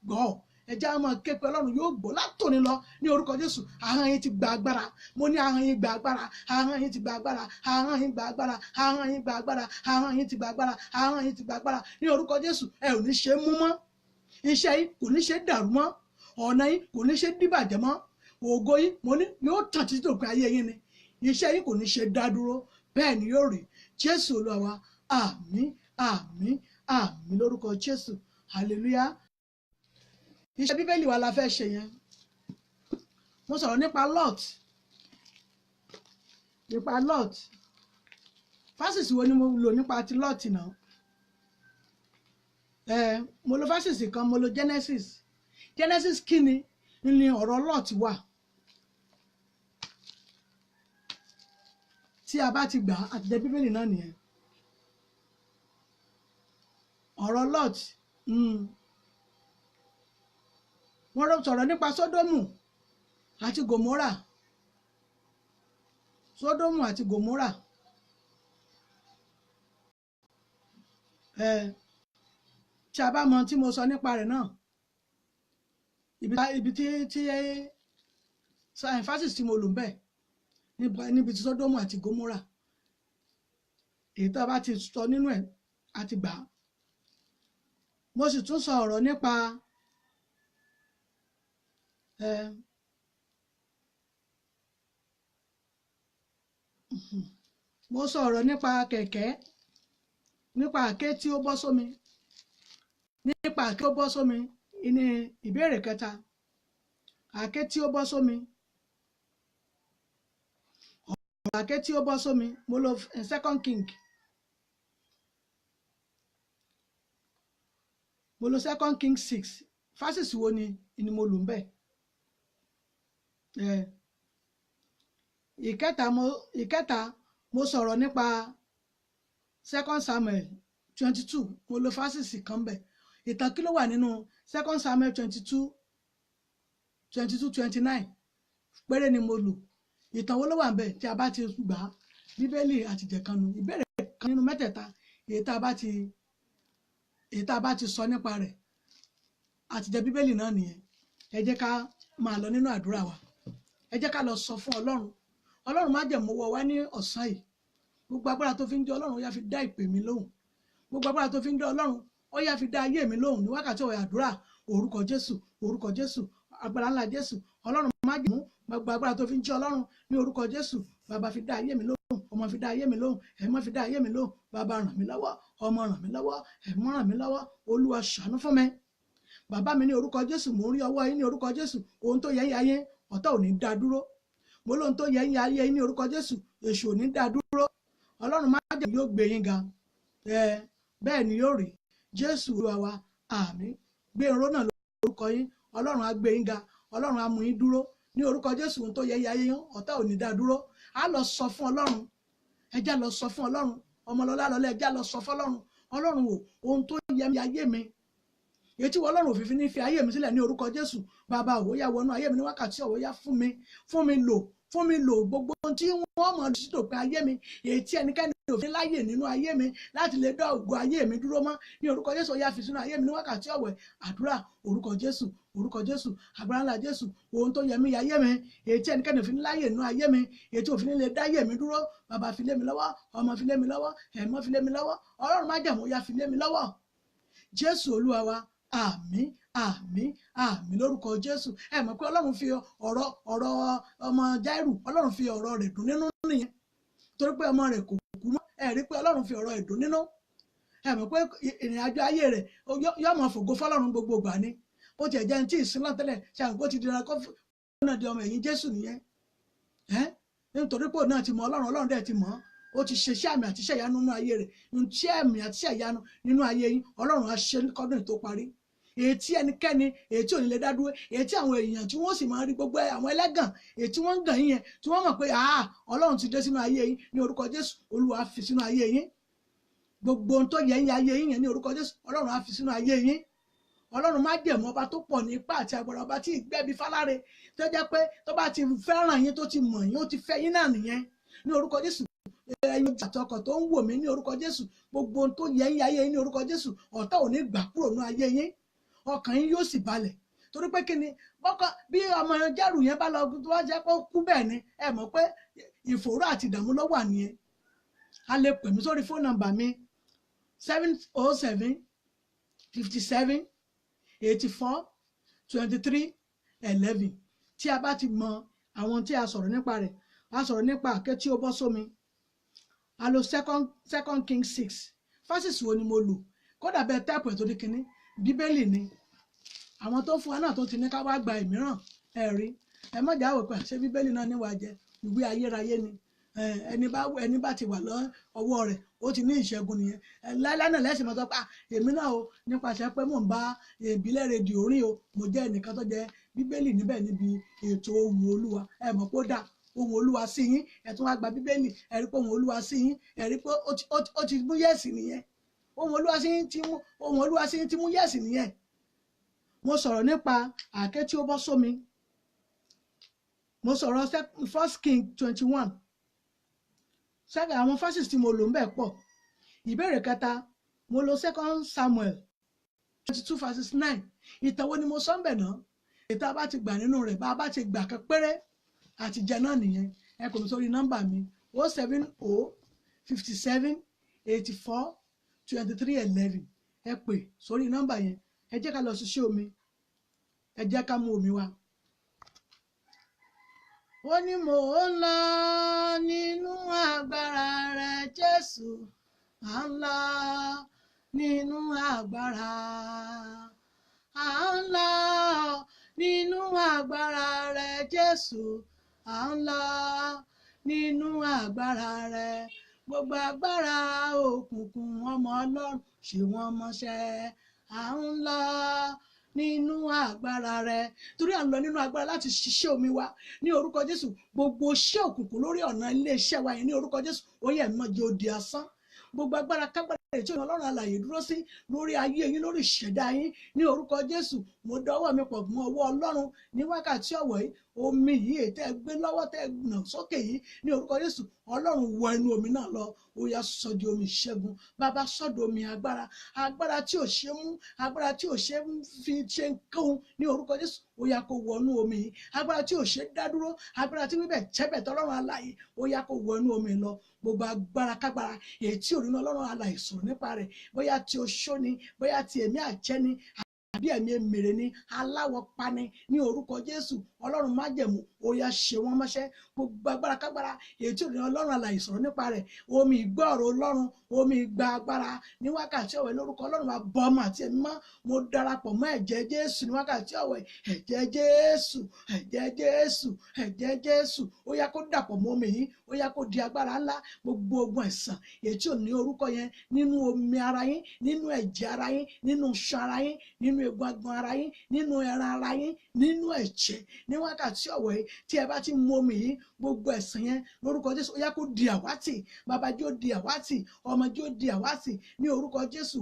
gbọ́ ẹjẹ́ àwọn máa ké pe Ọlọ́run yóò gbọ́ látòní lọ ní orúkọ Jésù ahọ́n yín ti gba agbára mo ní ahọ́n yín gba agbára ahọ́n yín ti gba agbára ahọ́n yín gba agbára ahọ́n yín gba agbára ahọ́n yín ti gba agbára ahọ́n yín ti gba agbára ní orúkọ Jésù ẹ ò ní ṣe mú mọ́ iṣẹ́ yín kò ní ṣe dàrú mọ́ ọ̀nà yín kò ní ṣe dìbàjẹ́ mọ́ ògo yín mo ní yóò tàn títí òpin ayé yín ni iṣẹ́ yín kò ní ṣe dá dúró bẹ́ẹ̀ ni yóò rí Jésù Olúwa wa àmín àmín àmín lórúkọ Jésù hallelujah. Iṣẹ́ bíbélì wa la fẹ́ ṣe yẹn mo sọ̀rọ̀ nípa Lot fásitì wo ni mo lò nípa ti Lot náà mo lo fásitì kan mo lo Genesis kíni ni ọ̀rọ̀ Lot wà tí a bá ti gbà àtijọ́ bíbélì náà nìyẹn ọ̀rọ̀ Lot wọ́n lọ sọ̀rọ̀ nípa Sódómù àti Gòmórà tí a bá mọ tí mo sọ nípa rẹ̀ náà ibi tí fásitì tí mo lò ń bẹ̀ níbi tí Sódómù àti Gòmórà èyí tó bá ti sọ nínú ẹ̀ àti gbà mo sì tún sọ ọ̀rọ̀ nípa mo sọ ọ̀rọ̀ nípa kẹ̀kẹ́ nípa àké tí ó bọ́ sómi ní ìbéèrè kẹta àké tí ó bọ́ sómi ọ̀rọ̀ àké tí ó bọ́ sómi mo lò 2 King mo lò 2 King 6 fásitì wo ni mo lò ń bẹ̀ ìkẹta mo sọ̀rọ̀ nípa 2 Samuel 22 mo lo fásitì kan bẹ̀ ìtàn kí ló wà nínú 2 Samuel 22:29 péré ni mo lò ìtàn wo ló wà bẹ̀ tí a bá ti gbà bíbélì àtìjẹ̀kanu ìbéèrè kan nínú mẹ́tẹ̀ẹ̀ta èyí tá a bá ti sọ nípa rẹ̀ àtìjẹ̀ bíbélì náà nìyẹn ẹ jẹ́ ká máa lọ nínú àdúrà wa ẹ jẹ́ ká lọ sọ fún Ọlọ́run májẹ̀mú wọ wá ní ọ̀sán yìí gbogbo agbára tó fi ń jẹ́ Ọlọ́run ó yá fi dá ìpè mi lóhùn gbogbo agbára tó fi ń jẹ́ Ọlọ́run ó yá fi dá ayé mi lóhùn ní wákàtí ọ̀rọ̀ àdúrà orúkọ Jésù agbára ńlá Jésù Ọlọ́run májẹ̀mú gbogbo agbára tó fi ń jẹ́ Ọlọ́run ní orúkọ Jésù bàbá fi dá ayé mi lóhùn ọmọ fi dá ayé mi lóhùn ẹ̀mọ́ fi dá ayé mi lóhùn bàbá ràn mí lọ́wọ́ ọmọ ràn mí lọ́wọ́ ẹ̀mọ́ ràn mí lọ́wọ́ Olúwa ṣàánú fún mi bàbá mi ní orúkọ Jésù mò ń rí ọwọ́ yín ní orúkọ Jésù ohun tó yẹ ayé ọ̀tá ò ní dá dúró mo lóhun tó yẹ ayé ní orúkọ Jésù èṣù ò ní dá dúró Ọlọ́run májẹ̀mú yóò gbé yín ga bẹ́ẹ̀ ni yóò rí Jésù Olúwa wa àmín gbé irun náà lórúkọ yín Ọlọ́run á gbé yín ga Ọlọ́run á mú yín dúró ní orúkọ Jésù ohun tó yẹ ayé yín ọ̀tá ò ní dá dúró á lọ sọ fún Ọlọ́run ẹjá lọ sọ fún Ọlọ́run ọmọlọ́lá lọ́lẹ́ ẹjá lọ sọ fún Ọlọ́run wò ohun tó yẹ ayé mi èyí tí Ọlọ́run òfìfín ní fi ayé mi sílẹ̀ ní orúkọ Jésù bàbá òwòyá wọnú ayé mi ní wákàtí òwòyá fún mi lò gbogbo ohun tí wọ́n mọ̀ sí tòpin ayé mi èyí tí ẹnikẹ́ni òfin láyè nínú ayé mi láti lè dá ògo ayé mi dúró mọ́ ní orúkọ Jésù. Ó yá fi sínú ayé mi ní wákàtí ọ̀wẹ̀ àdúrà orúkọ Jésù, orúkọ Jésù, agbára ńlá Jésù. Ohun tó yẹ mí ayé mi, èyí tí ẹnikẹ́ni òfin láyè nínú ayé mi, èyí tí òfin lè dá ayé mi dúró, bàbá fi lé mi lọ́wọ́, ọmọ fi lé mi lọ́wọ́, ẹ̀mọ́ fi lé mi lọ́wọ́, ọlọ́run májẹ̀mú ó yá fi lé mi lọ́wọ́. Jésù Olúwa wa, àmín àmín àmín lórúkọ Jésù. Ẹ mọ̀ pé ọlọ́run fi ọ̀rọ̀ ọmọ Jáírù, ọlọ́run fi ọ̀rọ̀ rẹ̀ dùn nínú nìyẹn torí pé ọmọ rẹ̀ kò kú mọ́. Ẹ rí pé ọlọ́run fi ọ̀rọ̀ ẹ̀ dùn nínú. Ẹ mọ̀ pé ìrìn àjò ayé rẹ̀ yóò mọ̀ fògo fọlọ́run gbogbo ìgbà ni. Ó tiẹ̀ jẹ́ ní tí ìsìn náà tẹ́lẹ̀ ṣe àgbò ti dira kó náà di ọmọ ẹ̀yìn Jésù nìyẹn. Nítorí pé òun náà ti mọ ọlọ́run, ọlọ́run dẹ̀ ti mọ̀ ọ́. Ó ti ṣe iṣẹ́ àmì àti iṣẹ́ ìyanu nínú ayé rẹ̀. Iṣẹ́ àmì àti iṣẹ́ ìyanu nínú ayé yín ọlọ́run á ṣe kọ́dún tó parí. Èyí tí ẹnikẹ́ni, èyí tí ò ní lè dá dúró, èyí tí àwọn èèyàn tí wọ́n sì máa rí gbogbo àwọn ẹlẹ́gàn, èyí tí wọ́n ń gàn yín yẹn, tí wọ́n mọ̀ pé ọlọ́run ti dé sínú ayé yín ní orúkọ Jésù. Olúwa á fi sínú ayé yín. Gbogbo ohun tó yẹ ń ayé yín yẹn ní orúkọ Jésù ọlọ́run á fi sínú ayé yín. Ọlọ́run má jẹ̀mọ́ ọba tó pọ̀ ní ipá àti agbára, ọba tí ìgbẹ́bí fáláre tó jẹ́ pé tó bá ti fẹ́ràn yín tó ti mọ̀ yín ó ti fẹ́ yín náà nìyẹn ní orúkọ Jésù. Ẹ̀yin àtọkọ̀ tó ń wò mí ní orúkọ Jésù, gbogbo ohun tó yẹ ń ayé yín ní orúkọ Jésù ọ̀tá ò ní gbà kúrò ní ayé yín. Ọkàn yín yóò sì balẹ̀ torí pé kí ni bí ọmọ Jáírù yẹn bá lọ tó wá jẹ́ pé ó kú bẹ́ẹ̀ ni ẹ mọ̀ pé ìfòòró àti ìdààmú ló wà nìyẹn. A lè pè mí sórí fóònù nọ́mbà mi 707 57 84 23 11. Tí a bá ti mọ àwọn tí a sọ̀rọ̀ nípa rẹ̀, a sọ̀rọ̀ nípa àké tí ó bọ́ sómi. A lo second King 6 fásitì wo ni mo lò kódà bẹ́ẹ̀ tẹ́pù ẹ̀ tó di kínní bíbélì ni. Àwọn tó fún wa náà tó ti ní ká wá gba ìmíràn ẹ̀rí ẹ mọ̀jà wò pé ṣé bíbélì náà níwà jẹ ìwé ayérayé ni. Ẹni bá ti wà lọ́wọ́ rẹ̀ ó ti ní ìṣẹ́gun nìyẹn. Láíláí náà lẹ́sìn mọ́tò pa èmi náà o nípasẹ̀ pé mò ń bá ìbílẹ̀ rédíò orin o mo jẹ́ ẹnìkan tó jẹ́ bíbélì níbẹ̀ níbi ètò Ohun Olúwa. Ẹ mọ̀ pé ó dà Ohun Olúwa sí yín ẹ tún wá gba bíbélì ẹ rí pé Ohun Olúwa sí yín ẹ rí pé ó ti mú yẹ̀sì nìyẹn. Ohun Olúwa sí yín ti mú yẹ̀sì nìyẹn. Mo sọ̀rọ̀ nípa àké tí ó bọ́ sómi. Mo sọ̀rọ̀ 1 King 21. Sẹ́gà àwọn fásitì tí mo lò ń bẹ̀ pọ̀. Ìbéèrè kẹta mo lo 2 Samuel 22 verses 9. Ìtàn wo ni mo sọ ń bẹ̀ náà? Ìta bá ti gbà nínú rẹ̀ bá a bá ti gbà kan péré àti jẹ náà nìyẹn. Ẹ kò mi sórí nọ́mbà mi 070 57 84 23 11. Ẹ pè sórí nọ́mbà yẹn. Ẹ jẹ́ ká lọ ṣiṣẹ́ omi. Ẹ jẹ́ ká mú omi wá. Ó ní mò ń lọ nínú agbára rẹ̀ Jésù, à ń lọ nínú agbára, à ń lọ nínú agbára rẹ̀ Jésù, à ń lọ nínú agbára rẹ̀. Gbogbo agbára òkùnkùn ọmọ Ọlọ́run ṣe wọ́n mọ́ṣẹ́, à ń lọ nínú agbára rẹ̀. Torí à ń lọ nínú agbára láti ṣiṣẹ́ omi wa ní orúkọ Jésù. Gbogbo iṣẹ́ òkùnkùn lórí ọ̀nà ilé iṣẹ́ wa yẹn ní orúkọ Jésù ó yẹ mọ́ jẹ́ odi asán. Gbogbo agbára kágbára ètò Ọlọ́run alààyè dúró sí lórí ayé yín lórí ìṣẹ̀dá yín ní orúkọ Jésù. Mo dọwọ́ mi pọ̀ mọ́ ọwọ́ Ọlọ́run ní wákàtí ọ̀wọ̀ yìí. Omi yìí tẹ́ gbé lọ́wọ́ tẹ́ nà sókè yìí ní orúkọ Jésù. Ọlọ́run wọ inú omi náà lọ ó yá sọ di omi ìṣẹ́gun. Bàbá sọ di omi agbára tí ò ṣe mú, agbára tí ò ṣe fi ṣe nǹkan ní orúkọ Jésù ó yá kó wọnú omi yìí. Agbára tí ò ṣe dá dúró, agbára tí wíbẹ̀ tẹ́bẹ̀ tọ́lọ́run alààyè ó yá kó wọnú omi lọ. Gbogbo agbára kágbára èyí tí òrìnà Ọlọ́run alààyè sọ̀rọ̀ nípa rẹ̀ bóyá tí oṣó ni bóyá tí ẹ̀mí àjẹ́ ni àbí ẹ̀mí èmèrè ni aláwọ̀ pani ní orúkọ Jésù. Ọlọ́run májẹ̀mú ó yá ṣe wọ́n mọ́ṣẹ́. Gbogbo agbára kágbára èyí tí òrìnà Ọlọ́run alààyè sọ̀rọ̀ nípa rẹ̀ omi ìgbọ́ọ̀rọ̀ Ọlọ́run omi ìgbà agbára ní wákàtí ọ̀wẹ̀ lórúkọ Ọlọ́run máa bọ́ ọmọ àti ẹ̀mí mọ́. Mo darapọ̀ mọ́ ẹ̀jẹ̀ Jésù ní wákàtí ọ̀wẹ̀. Ẹ̀jẹ̀ Jésù, ẹ̀jẹ̀ Jésù, ẹ̀jẹ̀ Jésù ó yá kó dàpọ̀ mọ́ omi yìí ó yá kó di agbára ńlá. Gbogbo ogun ẹ̀sàn èyí tí ò ní orúkọ yẹn nínú omi ara yín, nínú ẹ̀jẹ̀ ara yín, nínú iṣan ara yín, nínú egun agbọ̀n ara yín, nínú ẹran ara yín, nínú ẹ̀jẹ̀ ní wákàtí ọ̀wẹ̀ yìí tí ẹ bá ti mú omi yìí gbogbo ẹ̀sàn yẹn lórúkọ Jésù ó yá kó di àwátì. Bàbá jẹ́ ó di àwátì, ọmọ jẹ́ ó di àwátì ní orúkọ Jésù.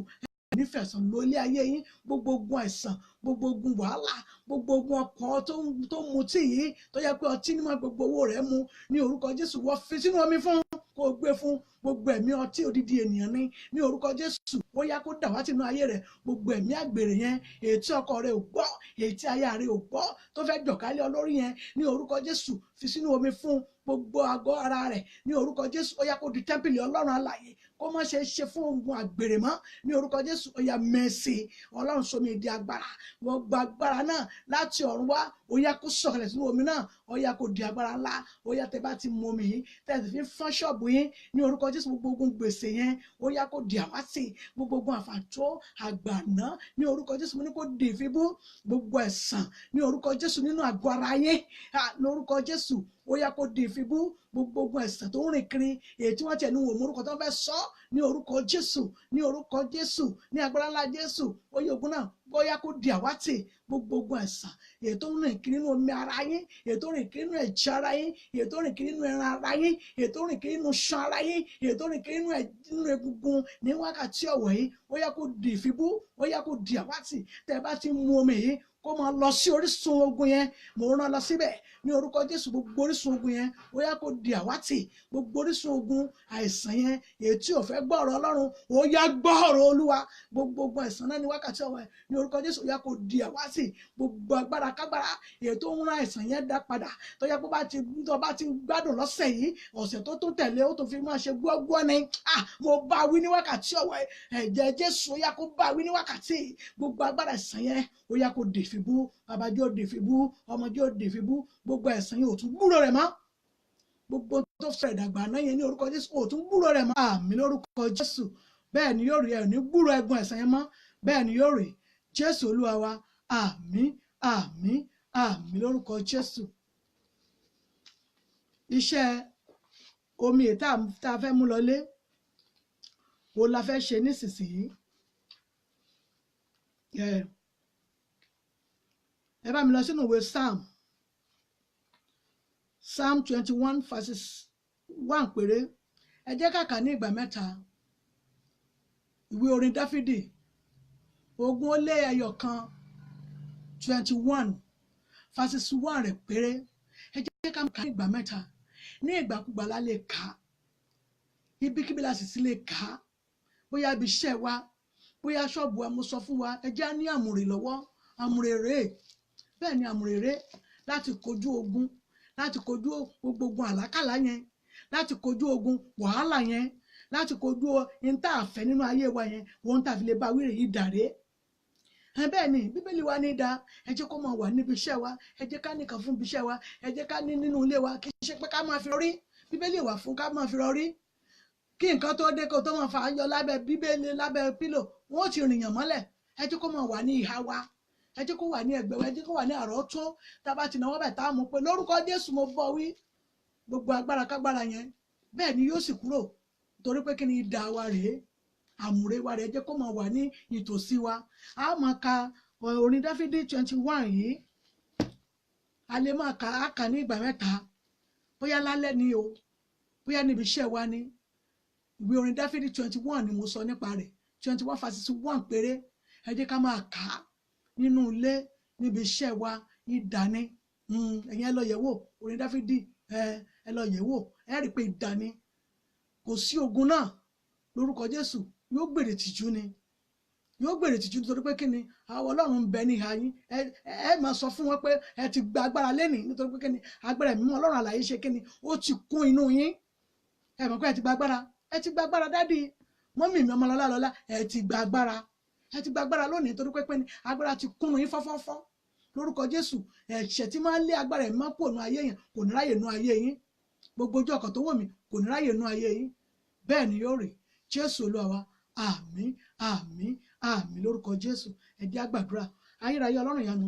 Nífẹ̀sán lólé ayé yín gbogbo ogun àìsàn, gbogbo ogun wàhálà, gbogbo ogun ọkọ̀ tó mutí yìí tó yẹ pé ọtí ní mọ́ gbogbo owó rẹ̀ mu ní orúkọ Jésù wọ́n fi sínú omi fún kó gbé fún gbogbo ẹ̀mí ọtí odidi ènìyàn ní orúkọ Jésù ó yá kó dàwátì nínú ayé rẹ̀ gbogbo ẹ̀mí àgbèrè yẹn èyí tí ọkọ rẹ̀ ò gbọ́ èyí tí aya rẹ̀ ò gbọ́ tó fẹ́ jọ̀kálẹ̀ olórí yẹn ní orúkọ Jésù fi sínú omi fún gbogbo àgọ́ ara rẹ̀ ní orúkọ Jésù ó yá kó di tẹ́ḿpìlì Ọlọ́run alààyè kó má ṣe fún ogun àgbèrè mọ́ ní orúkọ Jésù ó yá mẹ́sì Ọlọ́run sọmi di agbára gbogbo agbára náà láti ọ̀run wá ó yá kó sọ̀kalẹ̀ sínú omi náà ó yá kó di agbára ńlá ó yá tẹ́ bá ti mu omi yìí tẹ́ ti fi fọ́n ṣọ́ọ̀bù yín ní orúkọ Jésù gbogbo ogun gbèsè yẹn ó yá kó di àwátì gbogbo ogun àfàtó àgbàná ní orúkọ Jésù mo ní kó di ìfibú gbogbo ẹ̀sàn ní orúkọ Jésù nínú àgọ́ ara yín lórúkọ Jésù ó yá kó di ìfibú gbogbo ogun ẹ̀sàn tó ń rìn kiri èyí tí wọ́n tẹ̀ ní wò mórúkọ tó fẹ́ sọ ní orúkọ Jésù ní orúkọ Jésù ní agbára ńlá Jésù ó yẹ ogun náà ó yá kó di àwátì gbogbo ogun ẹ̀sàn èyí tó ń rìn kiri nínú omi ara yín èyí tó ń rìn kiri nínú ẹ̀jẹ̀ ara yín èyí tó ń rìn kiri nínú ẹran ara yín èyí tó ń rìn kiri nínú ṣan ara yín èyí tó ń rìn kiri nínú egungun ní wákàtí ọ̀wọ̀ yìí ó yá kó di ìfibú ó yá kó di àwátì tẹ́ bá ti mu omi yìí kó máa lọ sí orísun ogun yẹn mò ń rán lọ síbẹ̀ ní orúkọ Jésù gbogbo orísun ogun yẹn ó yá kó di àwátì gbogbo orísun ogun àìsàn yẹn èyí tí ò fẹ́ gbọ́ ọ̀rọ̀ Ọlọ́run ó yá gbọ́ ọ̀rọ̀ Olúwa gbogbo ogun àìsàn náà ní wákàtí ọ̀wọ̀ ní orúkọ Jésù ó yá kó di àwátì gbogbo agbára kágbára èyí tó ń rán àìsàn yẹn dá padà tó yẹ kó bá ti gbádùn lọ́sẹ̀ yìí ọ̀sẹ̀ tó tún tẹ̀lé ó tó fi máa ṣe gbọ́gbọ́ ni mo bá wí ní wákàtí ọ̀wọ̀ ẹ̀jẹ̀ Jésù ó yá kó bá wí ní wákàtí gbogbo agbára àìsàn yẹn ó yá kó dè fìbú babajọ́ dè fìbú ọmọjọ́ dè fìbú gbogbo ẹ̀sán yìí ò tún gbúrò rẹ̀ mọ́ gbogbo tó fẹ́ ìdàgbà náà yẹn ní orúkọ Jésù ò tún gbúrò rẹ̀ mọ́ àmín lórúkọ Jésù bẹ́ẹ̀ ni yóò rí ẹ̀ ní gbúrò ẹ̀gbọ́n ẹ̀sán yẹn mọ́ bẹ́ẹ̀ ni yóò rí Jésù Olúwa wa àmín àmín àmín lórúkọ Jésù. Iṣẹ́ omi tá a fẹ́ mú lọlé wo la fẹ́ ṣe nísinsìnyí ẹ bá mi lọ sínú ìwé Psalm 21 verses 1 péré ẹ jẹ́ ká kà ní ìgbà mẹ́ta ìwé orin Dáfídì 1 21 verses 1 rẹ̀ péré ẹ jẹ́ ká kà ní ìgbà mẹ́ta ní ìgbàkúgbà la lè kà ibikíbi la sì lè kà bóyá ibi iṣẹ́ wa bóyá ṣọ́ọ̀bù wa mo sọ fún wa ẹ jẹ́ á ní àmùrè lọ́wọ́ àmùrè rèé bẹ́ẹ̀ ni àmùrèrè láti kojú ogun láti kojú gbogbo ogun àlákàlà yẹn láti kojú ogun wàhálà yẹn láti kojú ohun tá a fẹ́ nínú ayé wa yẹn ohun tá a fi lè bá wíìrì yìí dàré bẹ́ẹ̀ ni bíbélì wa ní da ẹ jẹ́ kó máa wà níbi iṣẹ́ wa ẹ jẹ́ ká nìkan fún ibi iṣẹ́ wa ẹ jẹ́ ká ní nínú ilé wa kì í ṣe pé ká máa fi rọrí bíbélì wà fún ká máa fi rọrí kí nǹkan tó dé kó tó máa fà á yọ lábẹ́ bíbélì lábẹ́ pílò wọn ò ti rìnyàn mọ́lẹ̀ ẹ jẹ́ kó máa wà ní ìhà wa ẹ jẹ́ kó wà ní ẹgbẹ́ wa ẹ jẹ́ kó wà ní àrọ́tún tá a bá ti náwó bẹ̀ tá a mú pé lórúkọ Jésù mo bọ̀ wí gbogbo agbára kágbára yẹn bẹ́ẹ̀ ni yóò sì kúrò torí pé kí ni idà wa rèé àmùrè wa rèé ẹ jẹ́ kó máa wà ní ìtòsí wa a máa ka orin Dáfídì 21 yìí a lè máa kà á kà ní ìgbà mẹ́ta bóyá lálẹ́ ni o bóyá níbi iṣẹ́ wa ni ìwé orin Dáfídì 21 ni mo sọ nípa rẹ̀ 21 verses 1 péré ẹ jẹ́ ká máa kà á nínú ilé níbi iṣẹ́ wa ìdáni ẹ̀yin ẹ lọ yẹ̀ wò orin Dáfídì ẹ lọ yẹ̀ wò ẹ rí i pé ìdáni kò sí ogun náà lórúkọ Jésù yóò gbèrè tìjú ni yóò gbèrè tìjú nítorí pé kí ni àwọn Ọlọ́run ń bẹ ní ìhà yín ẹ máa sọ fún wọn pé ẹ ti gba agbára lẹ́nìí nítorí pé kí ni agbára ẹ̀mí Ọlọ́run àlàyé ṣe kí ni ó ti kún inú yín ẹ mọ̀ pé ẹ ti gba agbára dádì mọ́mì mi ọmọlọ́lá lọ́lá ẹ ti gba agbára lónìí torí pé ní agbára ti kún yín fọ́fọ́fọ́ lórúkọ Jésù ẹ̀ṣẹ̀ tí máa ń lé agbára ẹ̀ máa pò nú ayé yẹn kò ní ráyè nú ayé yín gbogbo ojú ọkàn tó wò mí kò ní ráyè nú ayé yín bẹ́ẹ̀ ni yóò rí Jésù Olúwa wa àmín àmín àmín lórúkọ Jésù ẹ jẹ́ á gbàdúrà ayérayé Ọlọ́run ìyanu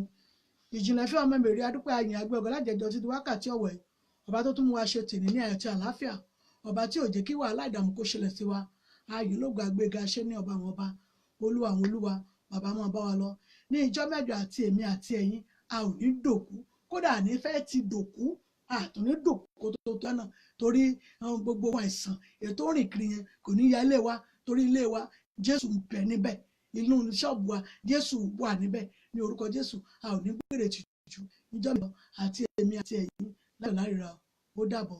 ìjìnlẹ̀ fẹ́ ọmọ mèrè adúpẹ́ àyìn àgbẹ̀ ọ̀gá lájẹjọ títí wákàtí ọ̀wọ̀ ẹ̀ ọba tó tún mú wa ṣe tèmi ní ayọ̀ àti àlàáfíà ọba tí ò jẹ́ kí wàhálà ìdààmú kó ṣẹlẹ̀ sí wa ayọ̀ ló gbàgbéga ṣe ní ọba àwọn ọba olúwa àwọn olúwa bàbá máa bá wa lọ ní ìjọ mẹ́jọ àti èmi àti ẹ̀yin a ò ní dòkú kódà ní fẹ́ ti dòkú àtúní dòkú kó tó tó náà torí gbogbo àìsàn ètò rìn kiri yẹn kò ní ya ilé wa torí ilé wa Jésù ń bẹ níbẹ̀ inú ṣọ́ọ̀bù wa Jésù wà níbẹ̀ ní orúkọ Jésù a ò ní gbèrè tìjú ìjọ mẹ́jọ àti èmi àti ẹ̀yin láyọ̀ láríra ó dàbọ̀.